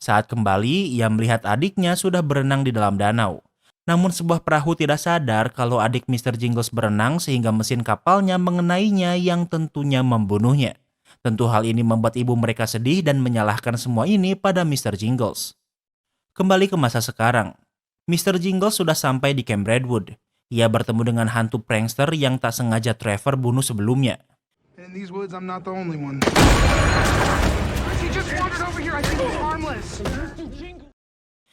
Saat kembali, ia melihat adiknya sudah berenang di dalam danau. Namun sebuah perahu tidak sadar kalau adik Mr. Jingles berenang sehingga mesin kapalnya mengenainya yang tentunya membunuhnya. Tentu hal ini membuat ibu mereka sedih dan menyalahkan semua ini pada Mr. Jingles. Kembali ke masa sekarang. Mr. Jingles sudah sampai di Camp Redwood. Ia bertemu dengan hantu prankster yang tak sengaja Trevor bunuh sebelumnya. In these woods, I'm not the only one. He just wandered over here. I think he's harmless.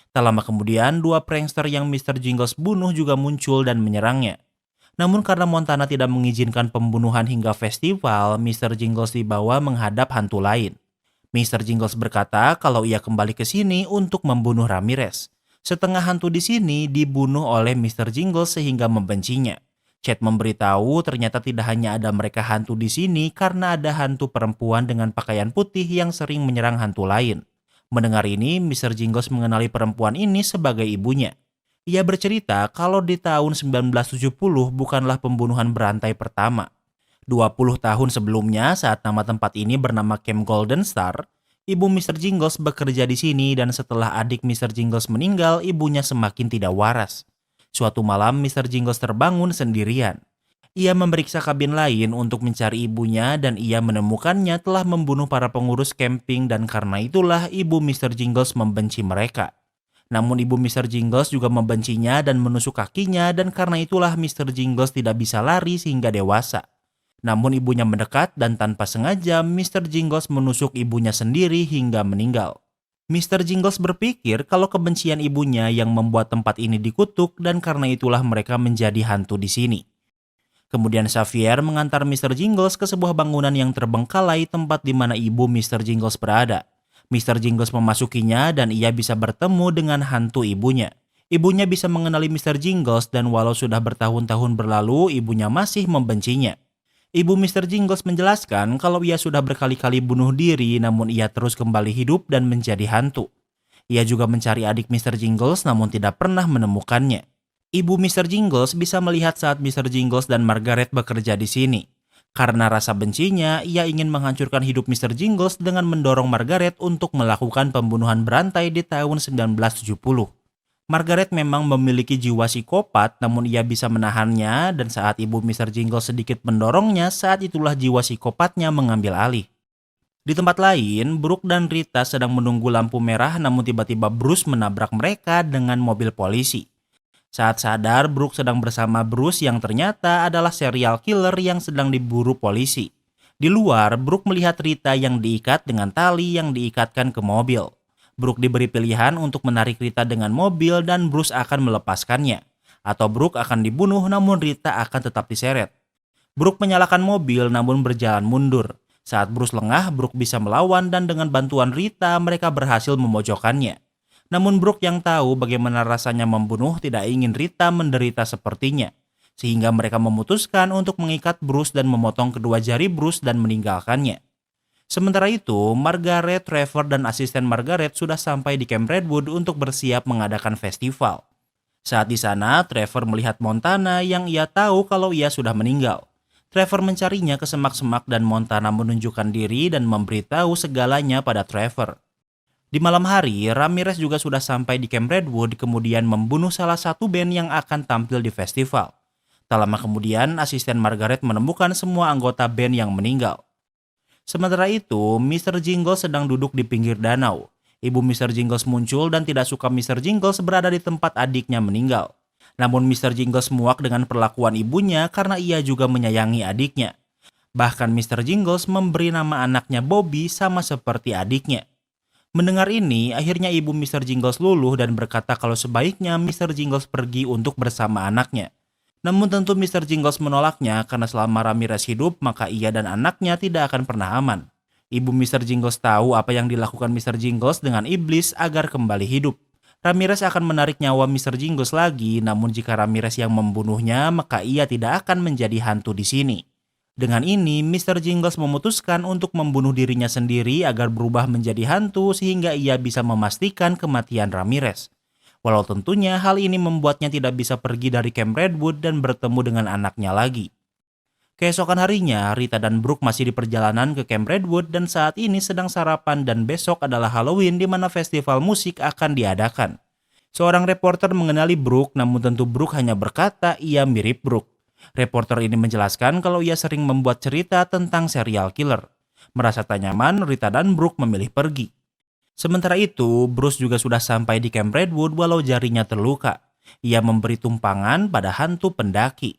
Tak lama kemudian, dua prankster yang Mr. Jingles bunuh juga muncul dan menyerangnya. Namun karena Montana tidak mengizinkan pembunuhan hingga festival, Mr. Jingles dibawa menghadap hantu lain. Mr. Jingles berkata kalau ia kembali ke sini untuk membunuh Ramirez. Setengah hantu di sini dibunuh oleh Mr. Jingles sehingga membencinya. Chad memberitahu ternyata tidak hanya ada mereka hantu di sini karena ada hantu perempuan dengan pakaian putih yang sering menyerang hantu lain. Mendengar ini, Mr. Jingles mengenali perempuan ini sebagai ibunya. Ia bercerita kalau di tahun 1970 bukanlah pembunuhan berantai pertama. 20 tahun sebelumnya saat nama tempat ini bernama Camp Golden Star, ibu Mr. Jingles bekerja di sini dan setelah adik Mr. Jingles meninggal, ibunya semakin tidak waras. Suatu malam Mr. Jingles terbangun sendirian. Ia memeriksa kabin lain untuk mencari ibunya dan ia menemukannya telah membunuh para pengurus camping dan karena itulah ibu Mr. Jingles membenci mereka. Namun ibu Mr. Jingles juga membencinya dan menusuk kakinya dan karena itulah Mr. Jingles tidak bisa lari sehingga dewasa. Namun ibunya mendekat dan tanpa sengaja Mr. Jingles menusuk ibunya sendiri hingga meninggal. Mr. Jingles berpikir kalau kebencian ibunya yang membuat tempat ini dikutuk dan karena itulah mereka menjadi hantu di sini. Kemudian Xavier mengantar Mr. Jingles ke sebuah bangunan yang terbengkalai tempat di mana ibu Mr. Jingles berada. Mr. Jingles memasukinya dan ia bisa bertemu dengan hantu ibunya. Ibunya bisa mengenali Mr. Jingles dan walau sudah bertahun-tahun berlalu, ibunya masih membencinya. Ibu Mr. Jingles menjelaskan kalau ia sudah berkali-kali bunuh diri namun ia terus kembali hidup dan menjadi hantu. Ia juga mencari adik Mr. Jingles namun tidak pernah menemukannya. Ibu Mr. Jingles bisa melihat saat Mr. Jingles dan Margaret bekerja di sini. Karena rasa bencinya, ia ingin menghancurkan hidup Mr. Jingles dengan mendorong Margaret untuk melakukan pembunuhan berantai di tahun 1970. Margaret memang memiliki jiwa psikopat namun ia bisa menahannya dan saat ibu Mr. Jingles sedikit mendorongnya, saat itulah jiwa psikopatnya mengambil alih. Di tempat lain, Brooke dan Rita sedang menunggu lampu merah namun tiba-tiba Bruce menabrak mereka dengan mobil polisi. Saat sadar, Brooke sedang bersama Bruce yang ternyata adalah serial killer yang sedang diburu polisi. Di luar, Brooke melihat Rita yang diikat dengan tali yang diikatkan ke mobil. Brooke diberi pilihan untuk menarik Rita dengan mobil dan Bruce akan melepaskannya. Atau Brooke akan dibunuh namun Rita akan tetap diseret. Brooke menyalakan mobil namun berjalan mundur. Saat Bruce lengah, Brooke bisa melawan dan dengan bantuan Rita mereka berhasil memojokkannya. Namun Brooke yang tahu bagaimana rasanya membunuh tidak ingin Rita menderita sepertinya. Sehingga mereka memutuskan untuk mengikat Bruce dan memotong kedua jari Bruce dan meninggalkannya. Sementara itu, Margaret, Trevor, dan asisten Margaret sudah sampai di Camp Redwood untuk bersiap mengadakan festival. Saat di sana, Trevor melihat Montana yang ia tahu kalau ia sudah meninggal. Trevor mencarinya ke semak-semak dan Montana menunjukkan diri dan memberitahu segalanya pada Trevor. Di malam hari, Ramirez juga sudah sampai di Camp Redwood kemudian membunuh salah satu band yang akan tampil di festival. Tak lama kemudian, asisten Margaret menemukan semua anggota band yang meninggal. Sementara itu, Mr. Jingles sedang duduk di pinggir danau. Ibu Mr. Jingles muncul dan tidak suka Mr. Jingles berada di tempat adiknya meninggal. Namun Mr. Jingles muak dengan perlakuan ibunya karena ia juga menyayangi adiknya. Bahkan Mr. Jingles memberi nama anaknya Bobby sama seperti adiknya. Mendengar ini, akhirnya ibu Mr. Jingles luluh dan berkata kalau sebaiknya Mr. Jingles pergi untuk bersama anaknya. Namun tentu Mr. Jingles menolaknya karena selama Ramirez hidup maka ia dan anaknya tidak akan pernah aman. Ibu Mr. Jingles tahu apa yang dilakukan Mr. Jingles dengan iblis agar kembali hidup. Ramirez akan menarik nyawa Mr. Jingles lagi, namun jika Ramirez yang membunuhnya maka ia tidak akan menjadi hantu di sini. Dengan ini, Mr. Jingles memutuskan untuk membunuh dirinya sendiri agar berubah menjadi hantu sehingga ia bisa memastikan kematian Ramirez. Walau tentunya hal ini membuatnya tidak bisa pergi dari Camp Redwood dan bertemu dengan anaknya lagi. Keesokan harinya, Rita dan Brooke masih di perjalanan ke Camp Redwood dan saat ini sedang sarapan dan besok adalah Halloween di mana festival musik akan diadakan. Seorang reporter mengenali Brooke namun tentu Brooke hanya berkata ia mirip Brooke. Reporter ini menjelaskan kalau ia sering membuat cerita tentang serial killer. Merasa tak nyaman, Rita dan Brooke memilih pergi. Sementara itu, Bruce juga sudah sampai di Camp Redwood walau jarinya terluka. Ia memberi tumpangan pada hantu pendaki.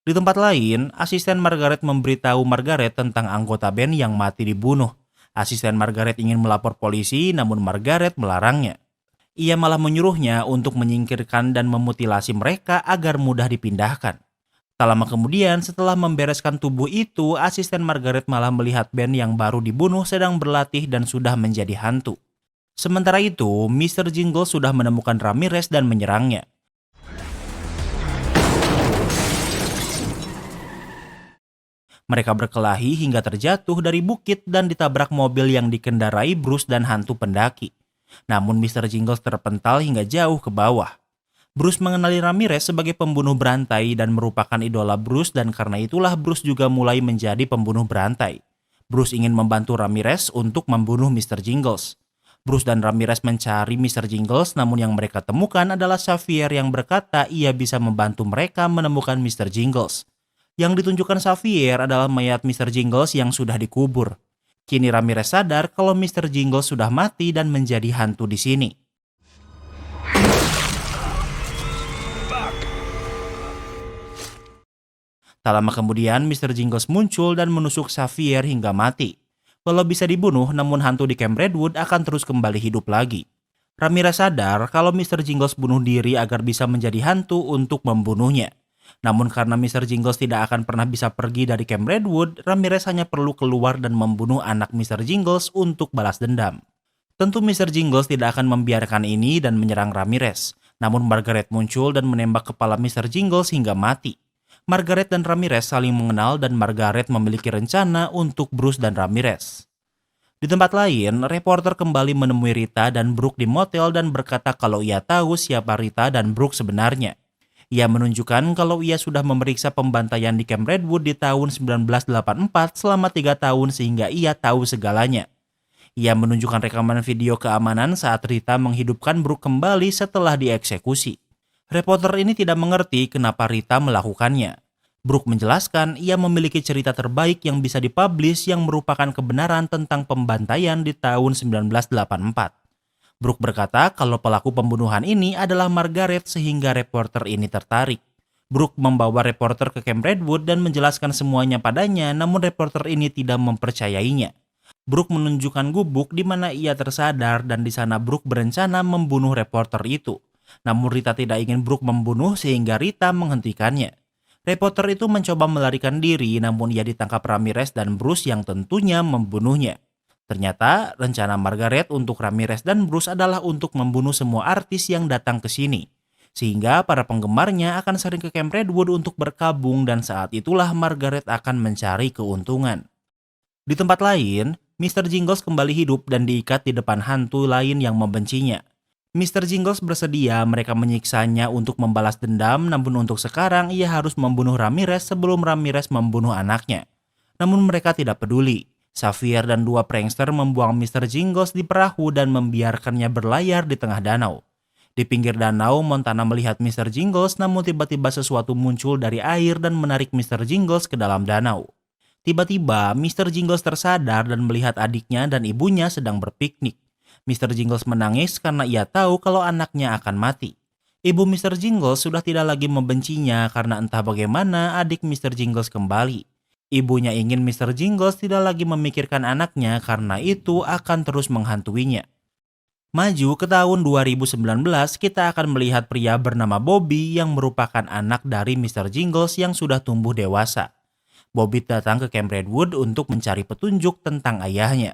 Di tempat lain, asisten Margaret memberitahu Margaret tentang anggota band yang mati dibunuh. Asisten Margaret ingin melapor polisi namun Margaret melarangnya. Ia malah menyuruhnya untuk menyingkirkan dan memutilasi mereka agar mudah dipindahkan. Tak lama kemudian, setelah membereskan tubuh itu, asisten Margaret malah melihat band yang baru dibunuh sedang berlatih dan sudah menjadi hantu. Sementara itu, Mr. Jingles sudah menemukan Ramirez dan menyerangnya. Mereka berkelahi hingga terjatuh dari bukit dan ditabrak mobil yang dikendarai Bruce dan hantu pendaki. Namun Mr. Jingles terpental hingga jauh ke bawah. Bruce mengenali Ramirez sebagai pembunuh berantai dan merupakan idola Bruce, dan karena itulah Bruce juga mulai menjadi pembunuh berantai. Bruce ingin membantu Ramirez untuk membunuh Mr. Jingles. Bruce dan Ramirez mencari Mr. Jingles, namun yang mereka temukan adalah Xavier yang berkata ia bisa membantu mereka menemukan Mr. Jingles. Yang ditunjukkan Xavier adalah mayat Mr. Jingles yang sudah dikubur. Kini Ramirez sadar kalau Mr. Jingles sudah mati dan menjadi hantu di sini. Tak lama kemudian, Mr. Jingles muncul dan menusuk Xavier hingga mati. Walau bisa dibunuh, namun hantu di Camp Redwood akan terus kembali hidup lagi. Ramirez sadar kalau Mr. Jingles bunuh diri agar bisa menjadi hantu untuk membunuhnya. Namun karena Mr. Jingles tidak akan pernah bisa pergi dari Camp Redwood, Ramirez hanya perlu keluar dan membunuh anak Mr. Jingles untuk balas dendam. Tentu Mr. Jingles tidak akan membiarkan ini dan menyerang Ramirez. Namun Margaret muncul dan menembak kepala Mr. Jingles hingga mati. Margaret dan Ramirez saling mengenal dan Margaret memiliki rencana untuk Bruce dan Ramirez. Di tempat lain, reporter kembali menemui Rita dan Brooke di motel dan berkata kalau ia tahu siapa Rita dan Brooke sebenarnya. Ia menunjukkan kalau ia sudah memeriksa pembantaian di Camp Redwood di tahun 1984 selama 3 tahun sehingga ia tahu segalanya. Ia menunjukkan rekaman video keamanan saat Rita menghidupkan Brooke kembali setelah dieksekusi. Reporter ini tidak mengerti kenapa Rita melakukannya. Brooke menjelaskan ia memiliki cerita terbaik yang bisa dipublish yang merupakan kebenaran tentang pembantaian di tahun 1984. Brooke berkata kalau pelaku pembunuhan ini adalah Margaret sehingga reporter ini tertarik. Brooke membawa reporter ke Camp Redwood dan menjelaskan semuanya padanya, namun reporter ini tidak mempercayainya. Brooke menunjukkan gubuk di mana ia tersadar dan di sana Brooke berencana membunuh reporter itu. Namun Rita tidak ingin Brooke membunuh sehingga Rita menghentikannya. Reporter itu mencoba melarikan diri namun ia ditangkap Ramirez dan Bruce yang tentunya membunuhnya. Ternyata rencana Margaret untuk Ramirez dan Bruce adalah untuk membunuh semua artis yang datang ke sini. Sehingga para penggemarnya akan sering ke Camp Redwood untuk berkabung dan saat itulah Margaret akan mencari keuntungan. Di tempat lain, Mr. Jingles kembali hidup dan diikat di depan hantu lain yang membencinya. Mr. Jingles bersedia mereka menyiksanya untuk membalas dendam, namun untuk sekarang ia harus membunuh Ramirez sebelum Ramirez membunuh anaknya. Namun mereka tidak peduli. Xavier dan 2 prankster membuang Mr. Jingles di perahu dan membiarkannya berlayar di tengah danau. Di pinggir danau, Montana melihat Mr. Jingles namun tiba-tiba sesuatu muncul dari air dan menarik Mr. Jingles ke dalam danau. Tiba-tiba Mr. Jingles tersadar dan melihat adiknya dan ibunya sedang berpiknik. Mr. Jingles menangis karena ia tahu kalau anaknya akan mati. Ibu Mr. Jingles sudah tidak lagi membencinya karena entah bagaimana adik Mr. Jingles kembali. Ibunya ingin Mr. Jingles tidak lagi memikirkan anaknya karena itu akan terus menghantuinya. Maju ke tahun 2019, kita akan melihat pria bernama Bobby yang merupakan anak dari Mr. Jingles yang sudah tumbuh dewasa. Bobby datang ke Camp Redwood untuk mencari petunjuk tentang ayahnya.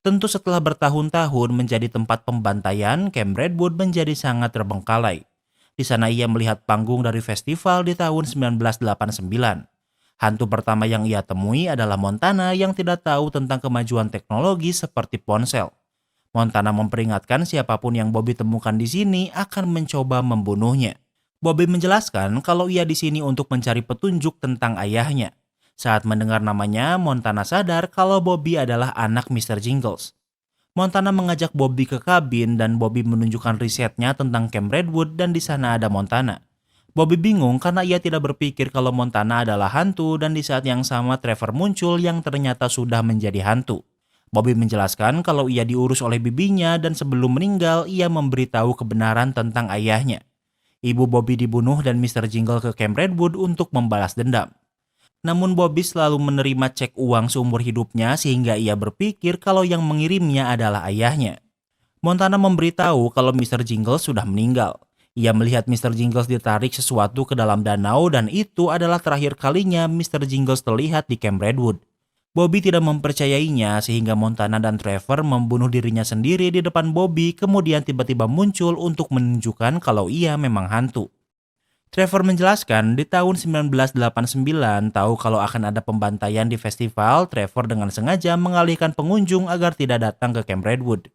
Tentu setelah bertahun-tahun menjadi tempat pembantaian, Camp Redwood menjadi sangat terbengkalai. Di sana ia melihat panggung dari festival di tahun 1989. Hantu pertama yang ia temui adalah Montana yang tidak tahu tentang kemajuan teknologi seperti ponsel. Montana memperingatkan siapapun yang Bobby temukan di sini akan mencoba membunuhnya. Bobby menjelaskan kalau ia di sini untuk mencari petunjuk tentang ayahnya. Saat mendengar namanya, Montana sadar kalau Bobby adalah anak Mr. Jingles. Montana mengajak Bobby ke kabin dan Bobby menunjukkan risetnya tentang Camp Redwood dan di sana ada Montana. Bobby bingung karena ia tidak berpikir kalau Montana adalah hantu dan di saat yang sama Trevor muncul yang ternyata sudah menjadi hantu. Bobby menjelaskan kalau ia diurus oleh bibinya dan sebelum meninggal ia memberitahu kebenaran tentang ayahnya. Ibu Bobby dibunuh dan Mr. Jingles ke Camp Redwood untuk membalas dendam. Namun Bobby selalu menerima cek uang seumur hidupnya sehingga ia berpikir kalau yang mengirimnya adalah ayahnya. Montana memberitahu kalau Mr. Jingles sudah meninggal. Ia melihat Mr. Jingles ditarik sesuatu ke dalam danau dan itu adalah terakhir kalinya Mr. Jingles terlihat di Camp Redwood. Bobby tidak mempercayainya sehingga Montana dan Trevor membunuh dirinya sendiri di depan Bobby kemudian tiba-tiba muncul untuk menunjukkan kalau ia memang hantu. Trevor menjelaskan di tahun 1989 tahu kalau akan ada pembantaian di festival, Trevor dengan sengaja mengalihkan pengunjung agar tidak datang ke Camp Redwood.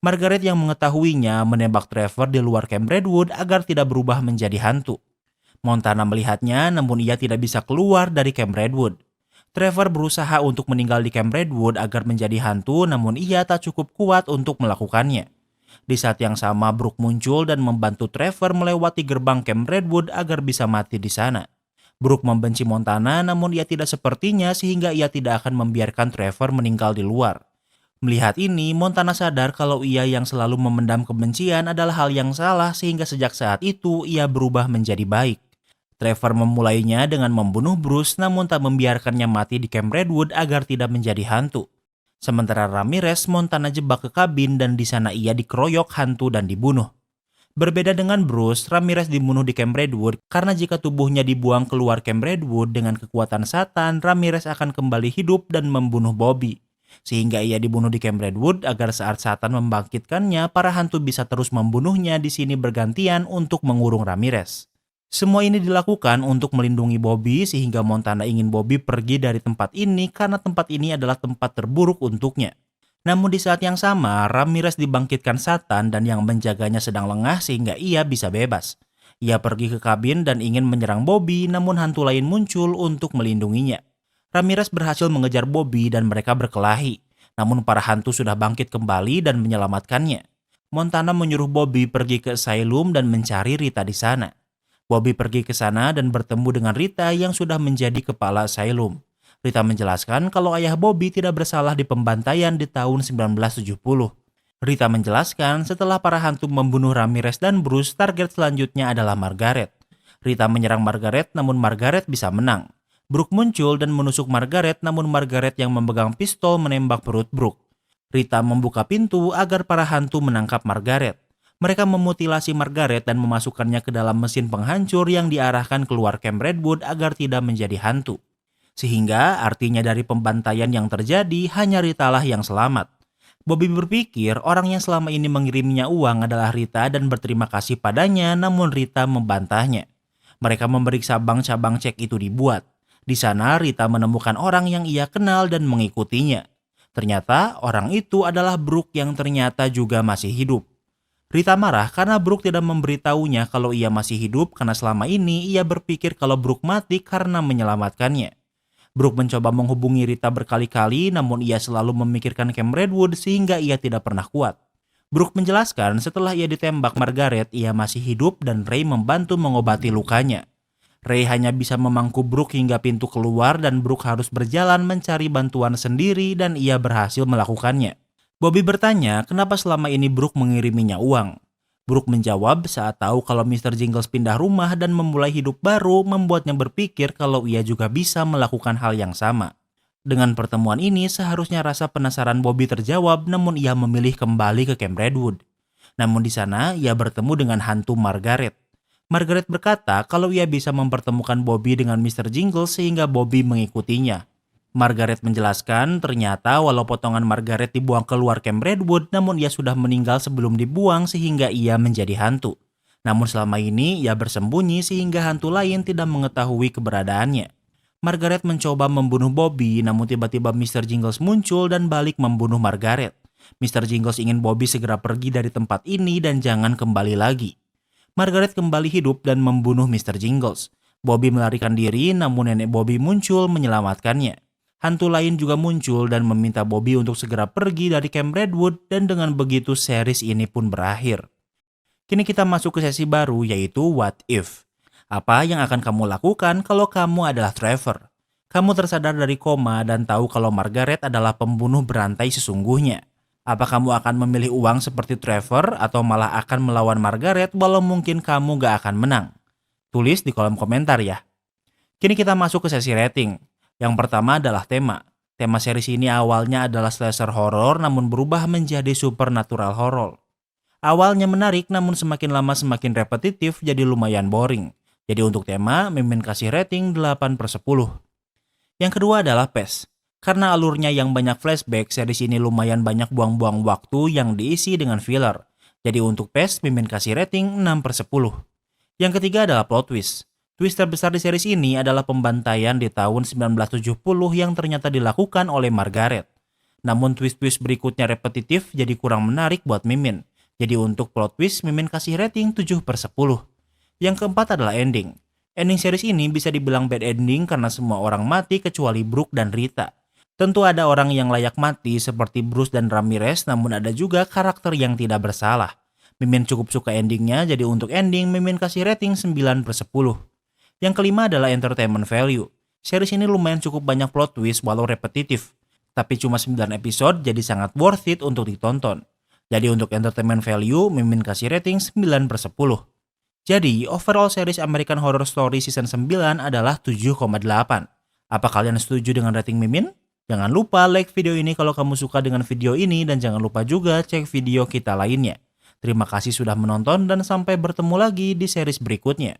Margaret yang mengetahuinya menembak Trevor di luar Camp Redwood agar tidak berubah menjadi hantu. Montana melihatnya namun ia tidak bisa keluar dari Camp Redwood. Trevor berusaha untuk meninggal di Camp Redwood agar menjadi hantu namun ia tak cukup kuat untuk melakukannya. Di saat yang sama Brooke muncul dan membantu Trevor melewati gerbang Camp Redwood agar bisa mati di sana. Brooke membenci Montana namun ia tidak sepertinya sehingga ia tidak akan membiarkan Trevor meninggal di luar. Melihat ini, Montana sadar kalau ia yang selalu memendam kebencian adalah hal yang salah sehingga sejak saat itu ia berubah menjadi baik. Trevor memulainya dengan membunuh Bruce namun tak membiarkannya mati di Camp Redwood agar tidak menjadi hantu. Sementara Ramirez, Montana jebak ke kabin dan di sana ia dikeroyok hantu dan dibunuh. Berbeda dengan Bruce, Ramirez dibunuh di Camp Redwood karena jika tubuhnya dibuang keluar Camp Redwood dengan kekuatan Satan, Ramirez akan kembali hidup dan membunuh Bobby. Sehingga ia dibunuh di Camp Redwood agar saat Satan membangkitkannya, para hantu bisa terus membunuhnya di sini bergantian untuk mengurung Ramirez. Semua ini dilakukan untuk melindungi Bobby sehingga Montana ingin Bobby pergi dari tempat ini karena tempat ini adalah tempat terburuk untuknya. Namun di saat yang sama, Ramirez dibangkitkan Satan dan yang menjaganya sedang lengah sehingga ia bisa bebas. Ia pergi ke kabin dan ingin menyerang Bobby namun hantu lain muncul untuk melindunginya. Ramirez berhasil mengejar Bobby dan mereka berkelahi. Namun para hantu sudah bangkit kembali dan menyelamatkannya. Montana menyuruh Bobby pergi ke asylum dan mencari Rita di sana. Bobby pergi ke sana dan bertemu dengan Rita yang sudah menjadi kepala asylum. Rita menjelaskan kalau ayah Bobby tidak bersalah di pembantaian di tahun 1970. Rita menjelaskan setelah para hantu membunuh Ramirez dan Bruce, target selanjutnya adalah Margaret. Rita menyerang Margaret namun Margaret bisa menang. Brooke muncul dan menusuk Margaret namun Margaret yang memegang pistol menembak perut Brooke. Rita membuka pintu agar para hantu menangkap Margaret. Mereka memutilasi Margaret dan memasukkannya ke dalam mesin penghancur yang diarahkan keluar Camp Redwood agar tidak menjadi hantu. Sehingga artinya dari pembantaian yang terjadi hanya Rita lah yang selamat. Bobby berpikir orang yang selama ini mengirimnya uang adalah Rita dan berterima kasih padanya namun Rita membantahnya. Mereka memeriksa bank cabang cek itu dibuat. Di sana Rita menemukan orang yang ia kenal dan mengikutinya. Ternyata orang itu adalah Brooke yang ternyata juga masih hidup. Rita marah karena Brooke tidak memberitahunya kalau ia masih hidup karena selama ini ia berpikir kalau Brooke mati karena menyelamatkannya. Brooke mencoba menghubungi Rita berkali-kali namun ia selalu memikirkan Camp Redwood sehingga ia tidak pernah kuat. Brooke menjelaskan setelah ia ditembak Margaret ia masih hidup dan Ray membantu mengobati lukanya. Ray hanya bisa memangku Brooke hingga pintu keluar dan Brooke harus berjalan mencari bantuan sendiri dan ia berhasil melakukannya. Bobby bertanya kenapa selama ini Brooke mengiriminya uang. Brooke menjawab saat tahu kalau Mr. Jingles pindah rumah dan memulai hidup baru membuatnya berpikir kalau ia juga bisa melakukan hal yang sama. Dengan pertemuan ini seharusnya rasa penasaran Bobby terjawab namun ia memilih kembali ke Camp Redwood. Namun di sana ia bertemu dengan hantu Margaret. Margaret berkata kalau ia bisa mempertemukan Bobby dengan Mr. Jingles sehingga Bobby mengikutinya. Margaret menjelaskan ternyata walau potongan Margaret dibuang keluar Camp Redwood namun ia sudah meninggal sebelum dibuang sehingga ia menjadi hantu. Namun selama ini ia bersembunyi sehingga hantu lain tidak mengetahui keberadaannya. Margaret mencoba membunuh Bobby namun tiba-tiba Mr. Jingles muncul dan balik membunuh Margaret. Mr. Jingles ingin Bobby segera pergi dari tempat ini dan jangan kembali lagi. Margaret kembali hidup dan membunuh Mr. Jingles. Bobby melarikan diri namun nenek Bobby muncul menyelamatkannya. Hantu lain juga muncul dan meminta Bobby untuk segera pergi dari Camp Redwood dan dengan begitu series ini pun berakhir. Kini kita masuk ke sesi baru yaitu What If. Apa yang akan kamu lakukan kalau kamu adalah Trevor? Kamu tersadar dari koma dan tahu kalau Margaret adalah pembunuh berantai sesungguhnya. Apa kamu akan memilih uang seperti Trevor atau malah akan melawan Margaret walau mungkin kamu gak akan menang? Tulis di kolom komentar ya. Kini kita masuk ke sesi rating. Yang pertama adalah tema. Tema series ini awalnya adalah slasher horror namun berubah menjadi supernatural horror. Awalnya menarik namun semakin lama semakin repetitif jadi lumayan boring. Jadi untuk tema, Mimin kasih rating 8/10. Yang kedua adalah PES. Karena alurnya yang banyak flashback, series ini lumayan banyak buang-buang waktu yang diisi dengan filler. Jadi untuk PES, Mimin kasih rating 6/10. Yang ketiga adalah plot twist. Twist terbesar di series ini adalah pembantaian di tahun 1970 yang ternyata dilakukan oleh Margaret. Namun twist-twist berikutnya repetitif jadi kurang menarik buat Mimin. Jadi untuk plot twist, Mimin kasih rating 7/10. Yang keempat adalah ending. Ending series ini bisa dibilang bad ending karena semua orang mati kecuali Brooke dan Rita. Tentu ada orang yang layak mati seperti Bruce dan Ramirez, namun ada juga karakter yang tidak bersalah. Mimin cukup suka endingnya, jadi untuk ending Mimin kasih rating 9/10. Yang kelima adalah entertainment value. Series ini lumayan cukup banyak plot twist walau repetitif. Tapi cuma 9 episode jadi sangat worth it untuk ditonton. Jadi untuk entertainment value Mimin kasih rating 9/10. Jadi overall series American Horror Story season 9 adalah 7,8. Apa kalian setuju dengan rating Mimin? Jangan lupa like video ini kalau kamu suka dengan video ini dan jangan lupa juga cek video kita lainnya. Terima kasih sudah menonton dan sampai bertemu lagi di series berikutnya.